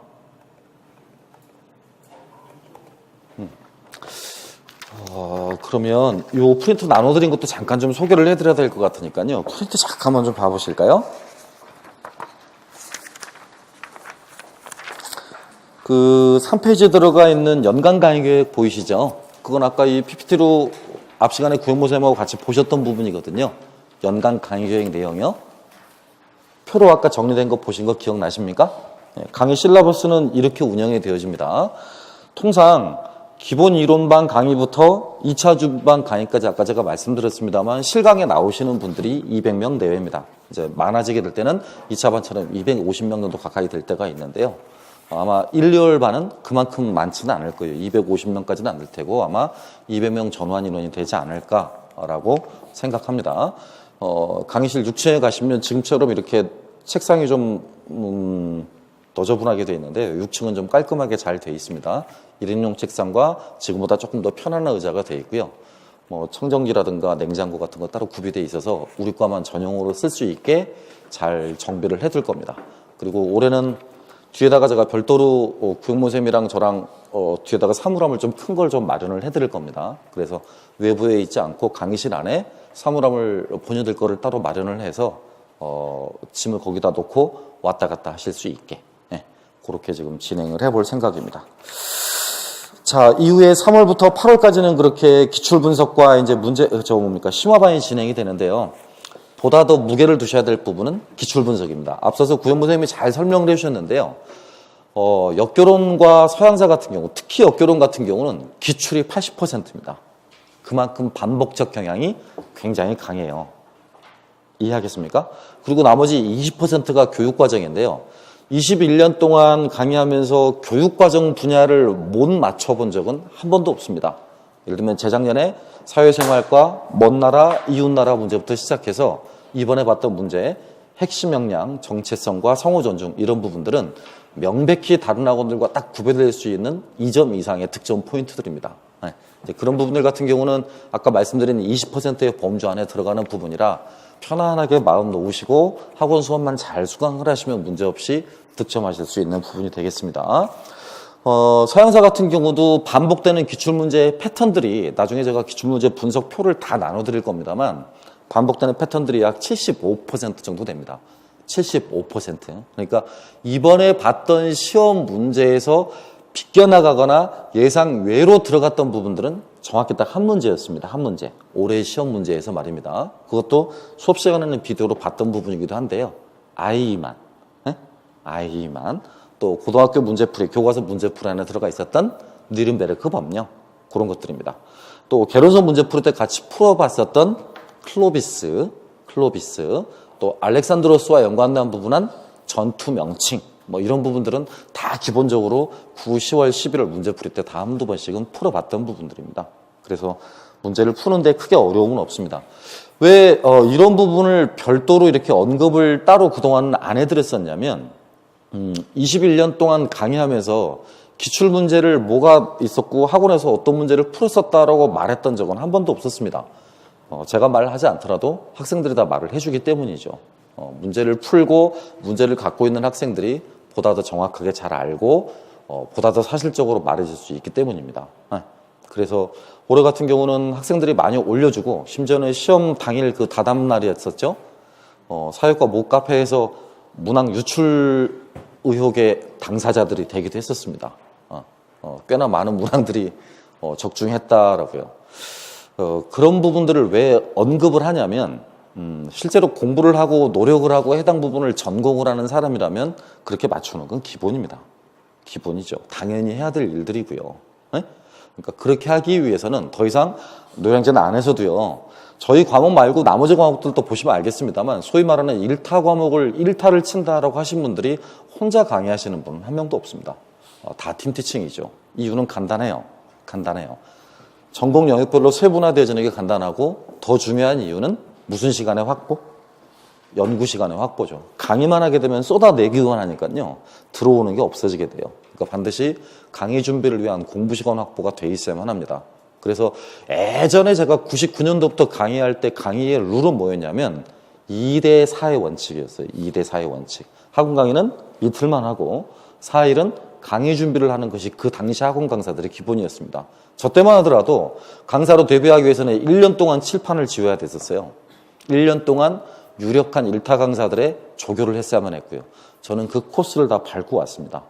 Speaker 1: 그러면 이 프린트 나눠드린 것도 잠깐 좀 소개를 해드려야 될 것 같으니까요. 프린트 잠깐만 좀 봐보실까요? 그 3페이지에 들어가 있는 연간 강의 계획 보이시죠? 그건 아까 이 PPT로 앞 시간에 구영모 선생님하고 같이 보셨던 부분이거든요. 연간 강의 계획 내용이요. 표로 아까 정리된 거 보신 거 기억나십니까? 강의 실라버스는 이렇게 운영이 되어집니다. 통상 기본 이론반 강의부터 2차 주반 강의까지 아까 제가 말씀드렸습니다만 실강에 나오시는 분들이 200명 내외입니다. 이제 많아지게 될 때는 2차 반처럼 250명 정도 가까이 될 때가 있는데요. 아마 1, 2월 반은 그만큼 많지는 않을 거예요. 250명까지는 안 될 테고 아마 200명 전환 인원이 되지 않을까라고 생각합니다. 강의실 6층에 가시면 지금처럼 이렇게 책상이 좀 너저분하게 되어 있는데 6층은 좀 깔끔하게 잘 되어 있습니다. 1인용 책상과 지금보다 조금 더 편안한 의자가 되어 있고요. 청정기라든가 냉장고 같은 거 따로 구비되어 있어서 우리 과만 전용으로 쓸 수 있게 잘 정비를 해둘 겁니다. 그리고 올해는 뒤에다가 제가 별도로 구영모 쌤이랑 저랑 뒤에다가 사물함을 좀 큰 걸 좀 마련을 해드릴 겁니다. 그래서 외부에 있지 않고 강의실 안에 사물함을 본인들 거를 따로 마련을 해서 짐을 거기다 놓고 왔다 갔다 하실 수 있게 그렇게 지금 진행을 해볼 생각입니다. 자, 이후에 3월부터 8월까지는 그렇게 기출 분석과 이제 심화반이 진행이 되는데요. 보다 더 무게를 두셔야 될 부분은 기출 분석입니다. 앞서서 구현무 선생님이 잘 설명을 해주셨는데요. 역교론과 서양사 같은 경우, 특히 역교론 같은 경우는 기출이 80%입니다. 그만큼 반복적 경향이 굉장히 강해요. 이해하겠습니까? 그리고 나머지 20%가 교육과정인데요. 21년 동안 강의하면서 교육과정 분야를 못 맞춰본 적은 한 번도 없습니다. 예를 들면 재작년에 사회생활과 먼 나라, 이웃나라 문제부터 시작해서 이번에 봤던 문제, 핵심 역량, 정체성과 상호 존중 이런 부분들은 명백히 다른 학원들과 딱 구별될 수 있는 2점 이상의 득점 포인트들입니다. 그런 부분들 같은 경우는 아까 말씀드린 20%의 범주 안에 들어가는 부분이라 편안하게 마음 놓으시고 학원 수업만 잘 수강을 하시면 문제없이 득점하실 수 있는 부분이 되겠습니다. 서양사 같은 경우도 반복되는 기출문제의 패턴들이 나중에 제가 기출문제 분석표를 다 나눠드릴 겁니다만 반복되는 패턴들이 약 75% 정도 됩니다. 75%. 그러니까 이번에 봤던 시험 문제에서 비껴나가거나 예상 외로 들어갔던 부분들은 정확히 딱 한 문제였습니다. 한 문제. 올해 시험 문제에서 말입니다. 그것도 수업 시간에는 비디오로 봤던 부분이기도 한데요. 아이만. 또 고등학교 문제풀이, 교과서 문제풀이 안에 들어가 있었던 니른베르크 법령. 그런 것들입니다. 또 개론서 문제풀이 때 같이 풀어봤었던 클로비스, 또 알렉산드로스와 연관된 부분은 전투 명칭, 이런 부분들은 다 기본적으로 9, 10월, 11월 문제풀이 때 다 한두 번씩은 풀어봤던 부분들입니다. 그래서 문제를 푸는데 크게 어려움은 없습니다. 왜 이런 부분을 별도로 이렇게 언급을 따로 그동안은 안 해드렸었냐면 21년 동안 강의하면서 기출문제를 뭐가 있었고 학원에서 어떤 문제를 풀었었다라고 말했던 적은 한 번도 없었습니다. 제가 말을 하지 않더라도 학생들이 다 말을 해주기 때문이죠. 문제를 풀고 문제를 갖고 있는 학생들이 보다 더 정확하게 잘 알고 보다 더 사실적으로 말해줄 수 있기 때문입니다. 그래서 올해 같은 경우는 학생들이 많이 올려주고 심지어는 시험 당일 그 다담 날이었었죠. 사회과 모카페에서 문항 유출 의혹의 당사자들이 되기도 했었습니다. 꽤나 많은 문항들이 적중했다라고요. 그런 부분들을 왜 언급을 하냐면 실제로 공부를 하고 노력을 하고 해당 부분을 전공을 하는 사람이라면 그렇게 맞추는 건 기본입니다. 기본이죠. 당연히 해야 될 일들이고요. 그러니까 그렇게 하기 위해서는 더 이상 노량진 안에서도요. 저희 과목 말고 나머지 과목들도 보시면 알겠습니다만 소위 말하는 1타 과목을 1타를 친다라고 하신 분들이 혼자 강의하시는 분 한 명도 없습니다. 다 팀티칭이죠. 이유는 간단해요. 전공 영역별로 세분화되어지는 게 간단하고 더 중요한 이유는 무슨 시간의 확보? 연구 시간의 확보죠. 강의만 하게 되면 쏟아내기만 하니까요. 들어오는 게 없어지게 돼요. 그러니까 반드시 강의 준비를 위한 공부 시간 확보가 돼 있어야만 합니다. 그래서 예전에 제가 99년도부터 강의할 때 강의의 룰은 뭐였냐면 2대 4의 원칙이었어요. 2대 4의 원칙. 학원 강의는 이틀만 하고 4일은 강의 준비를 하는 것이 그 당시 학원 강사들의 기본이었습니다. 저 때만 하더라도 강사로 데뷔하기 위해서는 1년 동안 칠판을 지어야 됐었어요. 1년 동안 유력한 1타 강사들의 조교를 했어야만 했고요. 저는 그 코스를 다 밟고 왔습니다.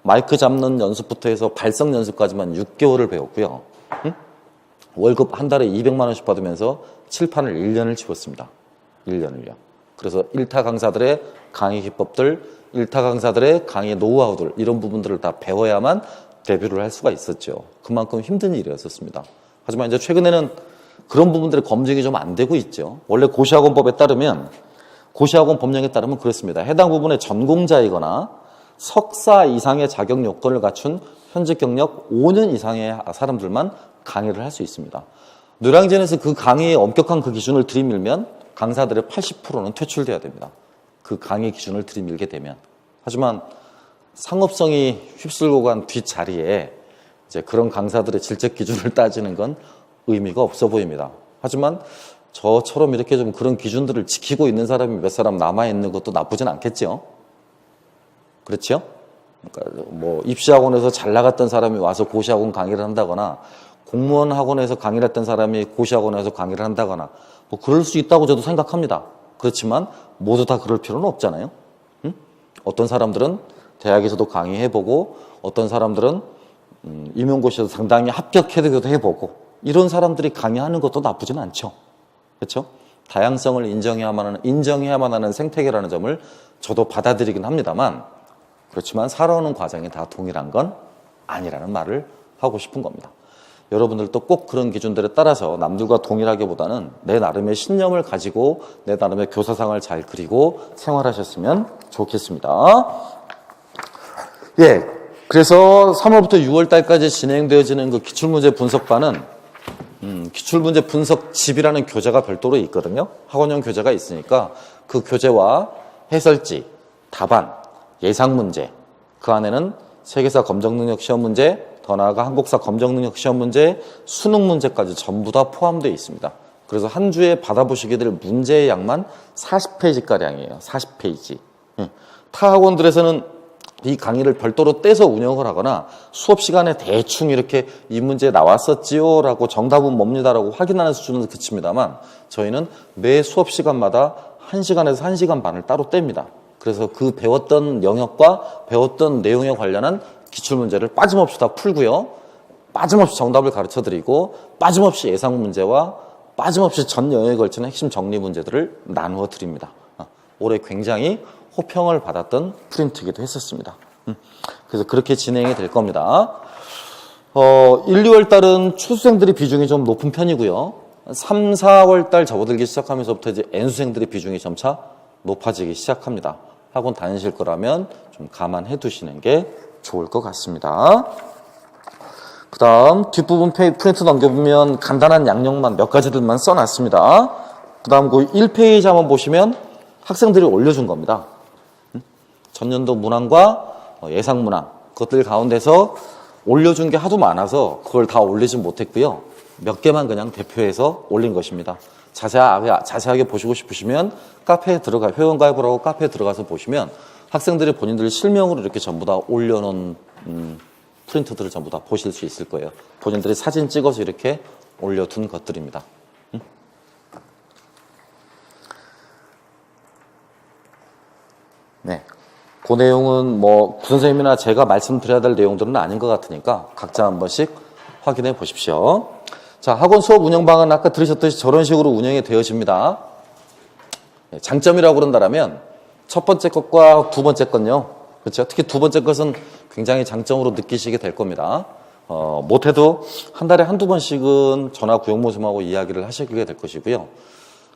Speaker 1: 마이크 잡는 연습부터 해서 발성 연습까지만 6개월을 배웠고요. 월급 한 달에 200만 원씩 받으면서 칠판을 1년을 지웠습니다. 1년을요. 그래서 1타 강사들의 강의 기법들, 1타 강사들의 강의 노하우들 이런 부분들을 다 배워야만 데뷔를 할 수가 있었죠. 그만큼 힘든 일이었었습니다. 하지만 이제 최근에는 그런 부분들의 검증이 좀 안 되고 있죠. 원래 고시학원법에 따르면 고시학원 법령에 따르면 그렇습니다. 해당 부분의 전공자이거나 석사 이상의 자격 요건을 갖춘 현직 경력 5년 이상의 사람들만 강의를 할 수 있습니다. 노량진에서 그 강의의 엄격한 그 기준을 들이밀면 강사들의 80%는 퇴출돼야 됩니다. 그 강의 기준을 들이밀게 되면. 하지만 상업성이 휩쓸고 간 뒷자리에 이제 그런 강사들의 질적 기준을 따지는 건 의미가 없어 보입니다. 하지만 저처럼 이렇게 좀 그런 기준들을 지키고 있는 사람이 몇 사람 남아있는 것도 나쁘진 않겠죠. 그렇죠? 그러니까 뭐 입시학원에서 잘 나갔던 사람이 와서 고시학원 강의를 한다거나 공무원 학원에서 강의를 했던 사람이 고시학원에서 강의를 한다거나 뭐 그럴 수 있다고 저도 생각합니다. 그렇지만 모두 다 그럴 필요는 없잖아요. 응? 어떤 사람들은 대학에서도 강의해보고 어떤 사람들은 임용고시에서 상당히 합격해도 해보고 이런 사람들이 강의하는 것도 나쁘진 않죠. 그렇죠? 다양성을 인정해야만 하는 생태계라는 점을 저도 받아들이긴 합니다만 그렇지만 살아오는 과정이 다 동일한 건 아니라는 말을 하고 싶은 겁니다. 여러분들도 꼭 그런 기준들에 따라서 남들과 동일하기보다는 내 나름의 신념을 가지고 내 나름의 교사상을 잘 그리고 생활하셨으면 좋겠습니다. 예, 그래서 3월부터 6월 달까지 진행되어지는 그 기출문제 분석반은 기출문제 분석집이라는 교재가 별도로 있거든요. 학원용 교재가 있으니까 그 교재와 해설지, 답안, 예상문제, 그 안에는 세계사 검정능력 시험 문제, 더 나아가 한국사 검정능력 시험 문제, 수능 문제까지 전부 다 포함되어 있습니다. 그래서 한 주에 받아보시게 될 문제의 양만 40페이지가량이에요. 40페이지. 타 학원들에서는 이 강의를 별도로 떼서 운영을 하거나 수업 시간에 대충 이렇게 이 문제 나왔었지요 라고 정답은 뭡니다라고 확인하는 수준은 그칩니다만 저희는 매 수업 시간마다 1시간에서 1시간 반을 따로 뗍니다. 그래서 그 배웠던 영역과 배웠던 내용에 관련한 기출문제를 빠짐없이 다 풀고요. 빠짐없이 정답을 가르쳐드리고 빠짐없이 예상 문제와 빠짐없이 전 영역에 걸치는 핵심 정리 문제들을 나누어 드립니다. 올해 굉장히 호평을 받았던 프린트이기도 했었습니다. 그래서 그렇게 진행이 될 겁니다. 1, 2월 달은 초수생들의 비중이 좀 높은 편이고요. 3, 4월 달 접어들기 시작하면서부터 이제 N수생들의 비중이 점차 높아지기 시작합니다. 학원 다니실 거라면 좀 감안해 두시는 게 좋을 것 같습니다. 그 다음 뒷부분 프린트 넘겨보면 간단한 양력만 몇 가지들만 써놨습니다. 그 다음 그 1페이지 한번 보시면 학생들이 올려준 겁니다. 전년도 문항과 예상 문항 그것들 가운데서 올려준 게 하도 많아서 그걸 다 올리진 못했고요. 몇 개만 그냥 대표해서 올린 것입니다. 자세하게 보시고 싶으시면 회원가입을 하고 카페에 들어가서 보시면 학생들이 본인들 실명으로 이렇게 전부 다 올려놓은 프린트들을 전부 다 보실 수 있을 거예요. 본인들이 사진 찍어서 이렇게 올려둔 것들입니다. 네. 그 내용은 뭐 구선생님이나 제가 말씀드려야 될 내용들은 아닌 것 같으니까 각자 한 번씩 확인해 보십시오. 자, 학원 수업 운영 방안은 아까 들으셨듯이 저런 식으로 운영이 되어집니다. 장점이라고 그런다면 첫 번째 것과 두 번째 건요. 그렇죠? 특히 두 번째 것은 굉장히 장점으로 느끼시게 될 겁니다. 못해도 한 달에 한두 번씩은 전화 구역모쌤하고 이야기를 하시게 될 것이고요.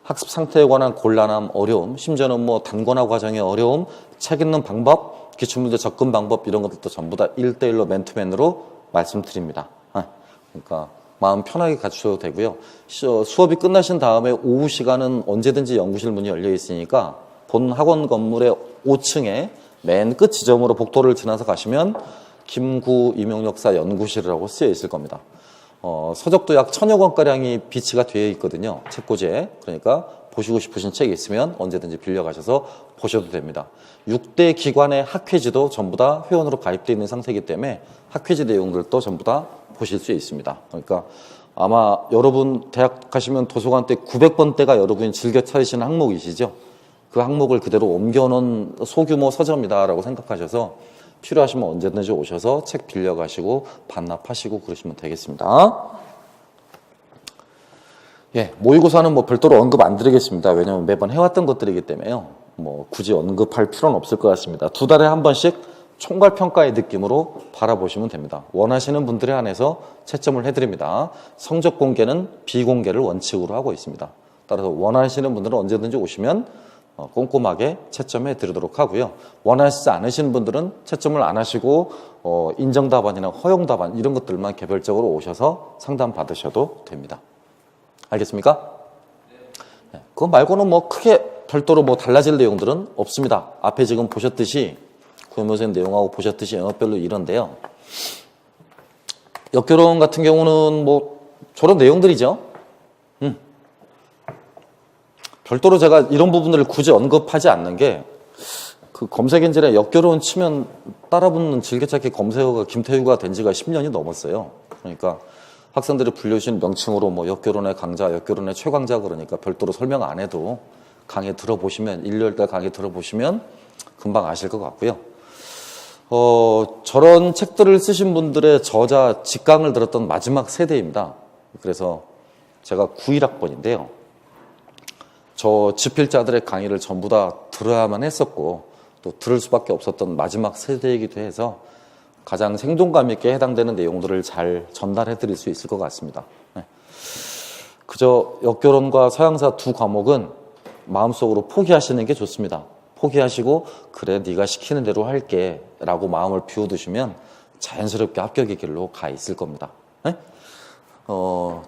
Speaker 1: 학습 상태에 관한 곤란함, 어려움, 심지어는 뭐 단권화 과정의 어려움, 책 읽는 방법, 기출문제 접근 방법 이런 것들도 전부 다 1대1로 맨투맨으로 말씀드립니다. 그러니까 마음 편하게 갖추셔도 되고요. 수업이 끝나신 다음에 오후 시간은 언제든지 연구실 문이 열려 있으니까 본 학원 건물의 5층에 맨 끝 지점으로 복도를 지나서 가시면 김구 임용역사 연구실이라고 쓰여 있을 겁니다. 서적도 약 1000여 권가량이 비치가 되어 있거든요. 책꽂이에. 그러니까 보시고 싶으신 책이 있으면 언제든지 빌려가셔서 보셔도 됩니다. 6대 기관의 학회지도 전부 다 회원으로 가입되어 있는 상태이기 때문에 학회지 내용들도 전부 다 보실 수 있습니다. 그러니까 아마 여러분 대학 가시면 도서관 때 900번대가 여러분이 즐겨 찾으시는 항목이시죠. 그 항목을 그대로 옮겨놓은 소규모 서점이다라고 생각하셔서 필요하시면 언제든지 오셔서 책 빌려가시고 반납하시고 그러시면 되겠습니다. 예, 모의고사는 뭐 별도로 언급 안 드리겠습니다. 왜냐하면 매번 해왔던 것들이기 때문에요. 뭐 굳이 언급할 필요는 없을 것 같습니다. 2달에 한 번씩 총괄평가의 느낌으로 바라보시면 됩니다. 원하시는 분들에 한해서 채점을 해드립니다. 성적 공개는 비공개를 원칙으로 하고 있습니다. 따라서 원하시는 분들은 언제든지 오시면 꼼꼼하게 채점해 드리도록 하고요. 원하시지 않으시는 분들은 채점을 안 하시고 인정 답안이나 허용 답안 이런 것들만 개별적으로 오셔서 상담 받으셔도 됩니다. 알겠습니까? 네. 그거 말고는 뭐 크게 별도로 뭐 달라질 내용들은 없습니다. 앞에 지금 보셨듯이 구현모생 내용하고 보셨듯이 영역별로 이런데요. 역결혼 같은 경우는 뭐 저런 내용들이죠. 별도로 제가 이런 부분들을 굳이 언급하지 않는 게 그 검색 엔진에 역겨로운 치면 따라붙는 즐겨찾기 검색어가 김태우가 된 지가 10년이 넘었어요. 그러니까 학생들이 불려주신 명칭으로 뭐 역겨론의 강자, 역겨론의 최강자 그러니까 별도로 설명 안 해도 강의 들어보시면, 일요일달 강의 들어보시면 금방 아실 것 같고요. 저런 책들을 쓰신 분들의 저자 직강을 들었던 마지막 세대입니다. 그래서 제가 91학번인데요. 저 집필자들의 강의를 전부 다 들어야만 했었고 또 들을 수밖에 없었던 마지막 세대이기도 해서 가장 생동감 있게 해당되는 내용들을 잘 전달해 드릴 수 있을 것 같습니다. 네. 그저 역결혼과 서양사 두 과목은 마음속으로 포기하시는 게 좋습니다. 포기하시고 그래 네가 시키는 대로 할게 라고 마음을 비워두시면 자연스럽게 합격의 길로 가 있을 겁니다. 네?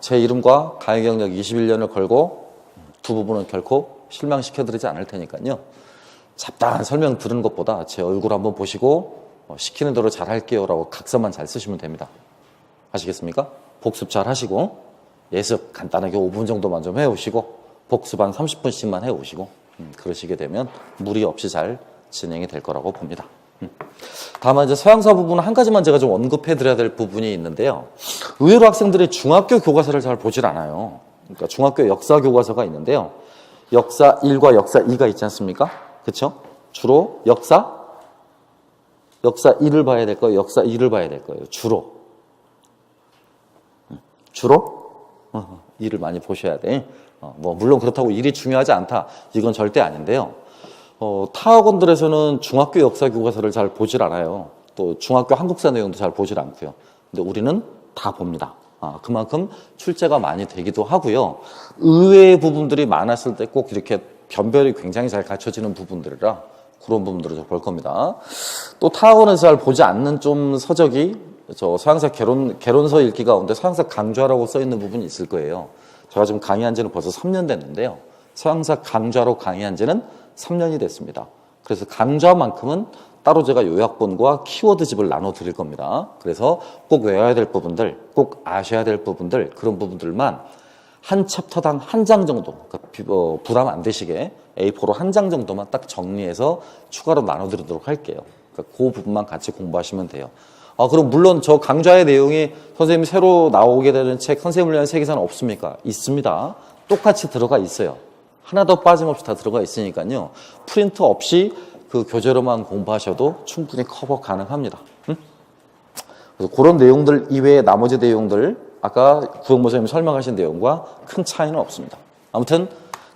Speaker 1: 제 이름과 강의 경력 21년을 걸고 두 부분은 결코 실망시켜드리지 않을 테니까요. 잡다한 설명 들은 것보다 제 얼굴 한번 보시고 시키는 대로 잘 할게요 라고 각서만 잘 쓰시면 됩니다. 아시겠습니까? 복습 잘 하시고 예습 간단하게 5분 정도만 좀 해오시고 복습 한 30분씩만 해오시고 그러시게 되면 무리 없이 잘 진행이 될 거라고 봅니다. 다만 이제 서양사 부분은 한 가지만 제가 좀 언급해 드려야 될 부분이 있는데요. 의외로 학생들이 중학교 교과서를 잘 보질 않아요. 그러니까 중학교 역사 교과서가 있는데요. 역사 1과 역사 2가 있지 않습니까? 그렇죠? 주로 역사 1을 봐야 될 거예요. 역사 2를 봐야 될 거예요. 주로 2를 많이 보셔야 돼. 뭐 물론 그렇다고 1이 중요하지 않다. 이건 절대 아닌데요. 타 학원들에서는 중학교 역사 교과서를 잘 보질 않아요. 또 중학교 한국사 내용도 잘 보질 않고요. 근데 우리는 다 봅니다. 그만큼 출제가 많이 되기도 하고요. 의외의 부분들이 많았을 때 꼭 이렇게 변별이 굉장히 잘 갖춰지는 부분들이라 그런 부분들을 좀 볼 겁니다. 또 타 학원에서 잘 보지 않는 좀 서적이 저 서양사 개론서 읽기 가운데 서양사 강좌라고 써 있는 부분이 있을 거예요. 제가 지금 강의한 지는 벌써 3년 됐는데요. 서양사 강좌로 강의한 지는 3년이 됐습니다. 그래서 강좌만큼은 따로 제가 요약본과 키워드집을 나눠 드릴 겁니다. 그래서 꼭 외워야 될 부분들, 꼭 아셔야 될 부분들, 그런 부분들만 한 챕터당 한 장 정도, 그러니까 부담 안 되시게 A4로 한 장 정도만 딱 정리해서 추가로 나눠 드리도록 할게요. 그러니까 그 부분만 같이 공부하시면 돼요. 그럼 물론 저 강좌의 내용이 선생님이 새로 나오게 되는 책, 선생님을 위한 세계사는 없습니까? 있습니다. 똑같이 들어가 있어요. 하나도 빠짐없이 다 들어가 있으니까요. 프린트 없이 그 교재로만 공부하셔도 충분히 커버 가능합니다. 그래서 그런 내용들 이외의 나머지 내용들, 아까 구영모 선생님이 설명하신 내용과 큰 차이는 없습니다. 아무튼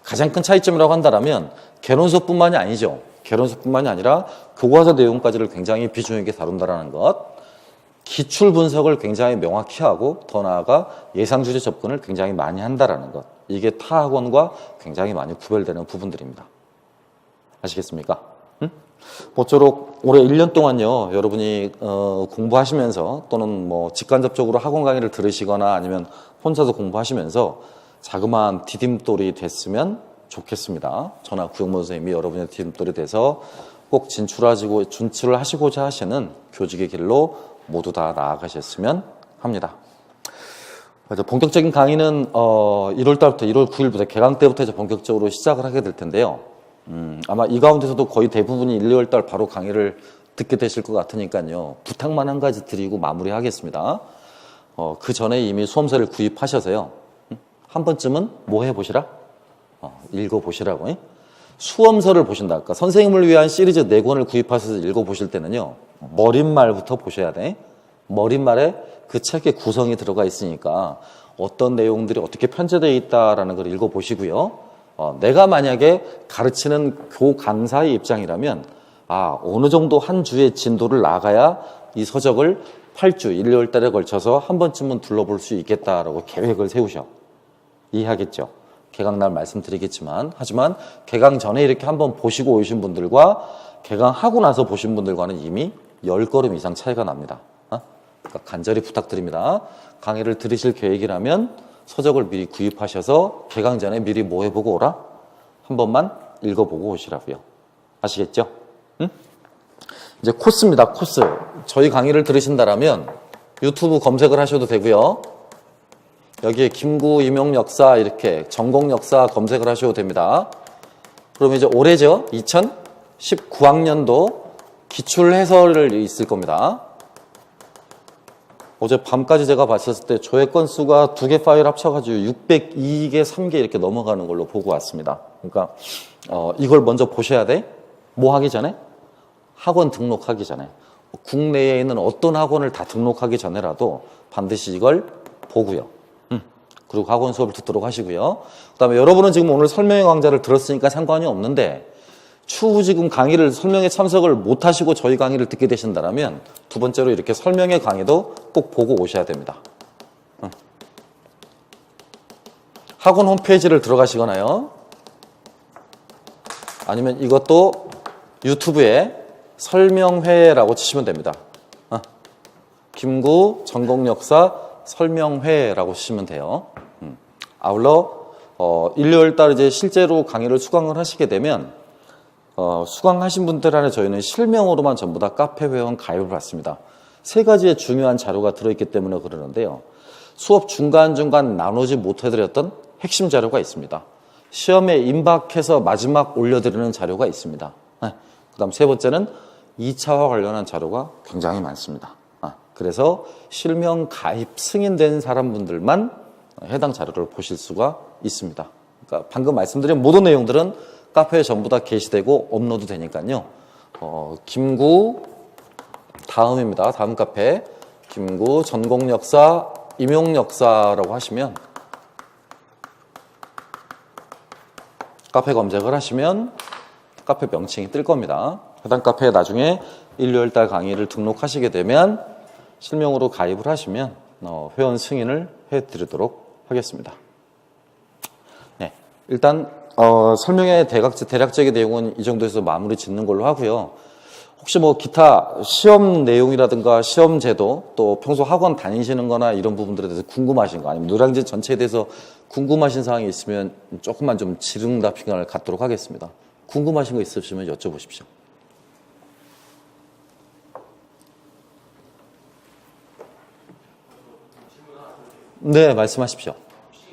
Speaker 1: 가장 큰 차이점이라고 한다면 개론서뿐만이 아니죠. 개론서뿐만이 아니라 교과서 내용까지를 굉장히 비중 있게 다룬다는 것. 기출 분석을 굉장히 명확히 하고 더 나아가 예상 주제 접근을 굉장히 많이 한다는 것. 이게 타 학원과 굉장히 많이 구별되는 부분들입니다. 아시겠습니까? 모쪼록 올해 1년 동안요, 여러분이 공부하시면서 또는 뭐 직간접적으로 학원 강의를 들으시거나 아니면 혼자서 공부하시면서 자그마한 디딤돌이 됐으면 좋겠습니다. 저나 구영모 선생님이 여러분의 디딤돌이 돼서 꼭 진출을 하시고자 하시는 교직의 길로 모두 다 나아가셨으면 합니다. 그래서 본격적인 강의는 1월 달부터 1월 9일부터 개강 때부터 이제 본격적으로 시작을 하게 될 텐데요. 아마 이 가운데서도 거의 대부분이 1, 2월 달 바로 강의를 듣게 되실 것 같으니까요. 부탁만 한 가지 드리고 마무리하겠습니다. 그 전에 이미 수험서를 구입하셔서요. 한 번쯤은 뭐 해보시라? 읽어보시라고. 수험서를 보신다. 그러니까 선생님을 위한 시리즈 4권을 구입하셔서 읽어보실 때는요. 머릿말부터 보셔야 돼. 머릿말에 그 책의 구성이 들어가 있으니까 어떤 내용들이 어떻게 편제되어 있다라는 걸 읽어보시고요. 내가 만약에 가르치는 교강사의 입장이라면 어느 정도 한 주의 진도를 나가야 이 서적을 8주, 1, 2월 달에 걸쳐서 한 번쯤은 둘러볼 수 있겠다라고 계획을 세우셔. 이해하겠죠? 개강날 말씀드리겠지만 하지만 개강 전에 이렇게 한번 보시고 오신 분들과 개강하고 나서 보신 분들과는 이미 10걸음 이상 차이가 납니다. 그러니까 간절히 부탁드립니다. 강의를 들으실 계획이라면 서적을 미리 구입하셔서 개강 전에 미리 뭐 해보고 오라? 한 번만 읽어보고 오시라고요. 아시겠죠? 이제 코스입니다. 코스. 저희 강의를 들으신다라면 유튜브 검색을 하셔도 되고요. 여기에 김구, 임용 역사 이렇게 전공 역사 검색을 하셔도 됩니다. 그럼 이제 올해죠. 19학년도 기출 해설이 있을 겁니다. 어제 밤까지 제가 봤었을 때 조회 건수가 2개 파일 합쳐가지고 602개, 3개 이렇게 넘어가는 걸로 보고 왔습니다. 그러니까 이걸 먼저 보셔야 돼. 뭐 하기 전에? 학원 등록하기 전에. 국내에 있는 어떤 학원을 다 등록하기 전에라도 반드시 이걸 보고요. 그리고 학원 수업을 듣도록 하시고요. 그 다음에 여러분은 지금 오늘 설명회 강좌를 들었으니까 상관이 없는데 추후 지금 강의를 설명회 참석을 못하시고 저희 강의를 듣게 되신다면 두 번째로 이렇게 설명회 강의도 꼭 보고 오셔야 됩니다. 학원 홈페이지를 들어가시거나요. 아니면 이것도 유튜브에 설명회라고 치시면 됩니다. 김구 전공역사 설명회라고 치시면 돼요. 아울러 일요일 달 이제 실제로 강의를 수강을 하시게 되면 수강하신 분들한테 저희는 실명으로만 전부 다 카페 회원 가입을 받습니다. 3가지의 중요한 자료가 들어있기 때문에 그러는데요. 수업 중간중간 나누지 못해드렸던 핵심 자료가 있습니다. 시험에 임박해서 마지막 올려드리는 자료가 있습니다. 그 다음 3번째는 2차와 관련한 자료가 굉장히 많습니다. 그래서 실명 가입 승인된 사람분들만 해당 자료를 보실 수가 있습니다. 그러니까 방금 말씀드린 모든 내용들은 카페에 전부 다 게시되고 업로드 되니까요. 김구 다음입니다. 다음 카페 김구 전공역사 임용역사라고 하시면 카페 검색을 하시면 카페 명칭이 뜰 겁니다. 해당 카페에 나중에 일요일달 강의를 등록하시게 되면 실명으로 가입을 하시면 회원 승인을 해드리도록 하겠습니다. 네, 일단 설명의 대략적인 내용은 이 정도에서 마무리 짓는 걸로 하고요. 혹시 뭐 기타 시험 내용이라든가 시험 제도 또 평소 학원 다니시는 거나 이런 부분들에 대해서 궁금하신 거 아니면 노량진 전체에 대해서 궁금하신 사항이 있으면 조금만 좀 질응답 시간을 갖도록 하겠습니다. 궁금하신 거 있으시면 여쭤보십시오. 네, 말씀하십시오.
Speaker 2: 혹시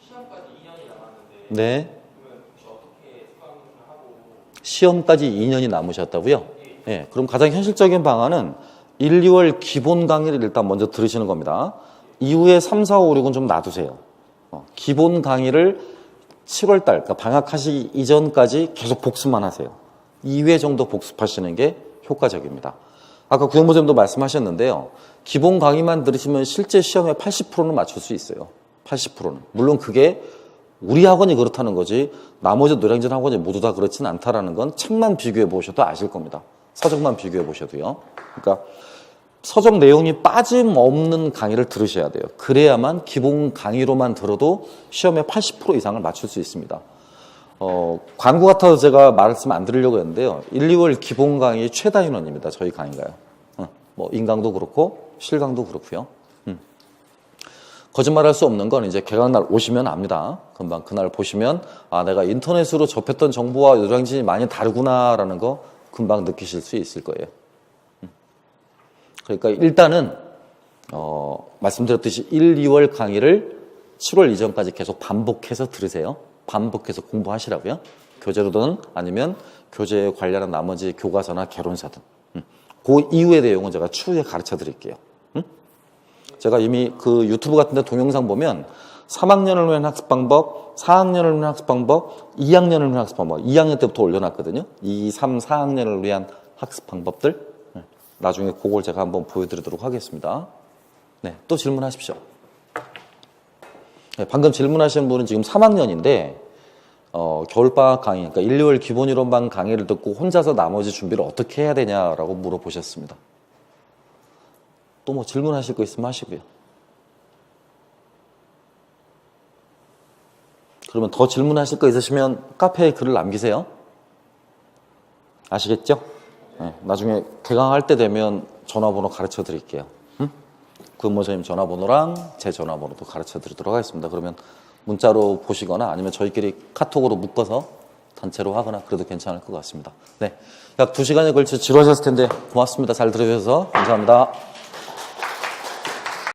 Speaker 2: 시험까지 2년이 남았는데
Speaker 1: 네.
Speaker 2: 그러면 혹시 어떻게 수강을 하고
Speaker 1: 시험까지 2년이 남으셨다고요? 네, 그럼 가장 현실적인 방안은 1, 2월 기본 강의를 일단 먼저 들으시는 겁니다. 이후에 3, 4, 5, 6은 좀 놔두세요. 기본 강의를 7월 달, 그러니까 방학하시기 이전까지 계속 복습만 하세요. 2회 정도 복습하시는 게 효과적입니다. 아까 구영모님도 말씀하셨는데요. 기본 강의만 들으시면 실제 시험에 80%는 맞출 수 있어요. 80%는. 물론 그게 우리 학원이 그렇다는 거지 나머지 노량진 학원이 모두 다 그렇지는 않다라는 건 책만 비교해 보셔도 아실 겁니다. 서적만 비교해 보셔도요. 그러니까 서적 내용이 빠짐없는 강의를 들으셔야 돼요. 그래야만 기본 강의로만 들어도 시험에 80% 이상을 맞출 수 있습니다. 광고 같아서 제가 말씀 안 드리려고 했는데요. 1, 2월 기본 강의 최다 인원입니다. 저희 강의가요. 뭐 인강도 그렇고 실강도 그렇고요. 거짓말할 수 없는 건 이제 개강날 오시면 압니다. 금방 그날 보시면 아 내가 인터넷으로 접했던 정보와 노량진이 많이 다르구나라는 거 금방 느끼실 수 있을 거예요. 그러니까 일단은 말씀드렸듯이 1, 2월 강의를 7월 이전까지 계속 반복해서 들으세요. 반복해서 공부하시라고요. 교재로든 아니면 교재에 관련한 나머지 교과서나 개론서든. 그 이후의 내용은 제가 추후에 가르쳐 드릴게요. 제가 이미 그 유튜브 같은 데 동영상 보면 3학년을 위한 학습 방법, 4학년을 위한 학습 방법, 2학년을 위한 학습 방법 2학년 때부터 올려놨거든요. 2, 3, 4학년을 위한 학습 방법들 나중에 그걸 제가 한번 보여드리도록 하겠습니다. 네, 또 질문하십시오. 네, 방금 질문하신 분은 지금 3학년인데 겨울방학 강의, 그러니까 1, 2월 기본이론반 강의를 듣고 혼자서 나머지 준비를 어떻게 해야 되냐라고 물어보셨습니다. 또 뭐 질문하실 거 있으면 하시고요. 그러면 더 질문하실 거 있으시면 카페에 글을 남기세요. 아시겠죠? 네, 나중에 개강할 때 되면 전화번호 가르쳐 드릴게요. 구현모사님 전화번호랑 제 전화번호도 가르쳐 드리도록 하겠습니다. 그러면 문자로 보시거나 아니면 저희끼리 카톡으로 묶어서 단체로 하거나 그래도 괜찮을 것 같습니다. 네, 약 2시간에 걸쳐 지루하셨을 텐데 고맙습니다. 잘 들어주셔서 감사합니다.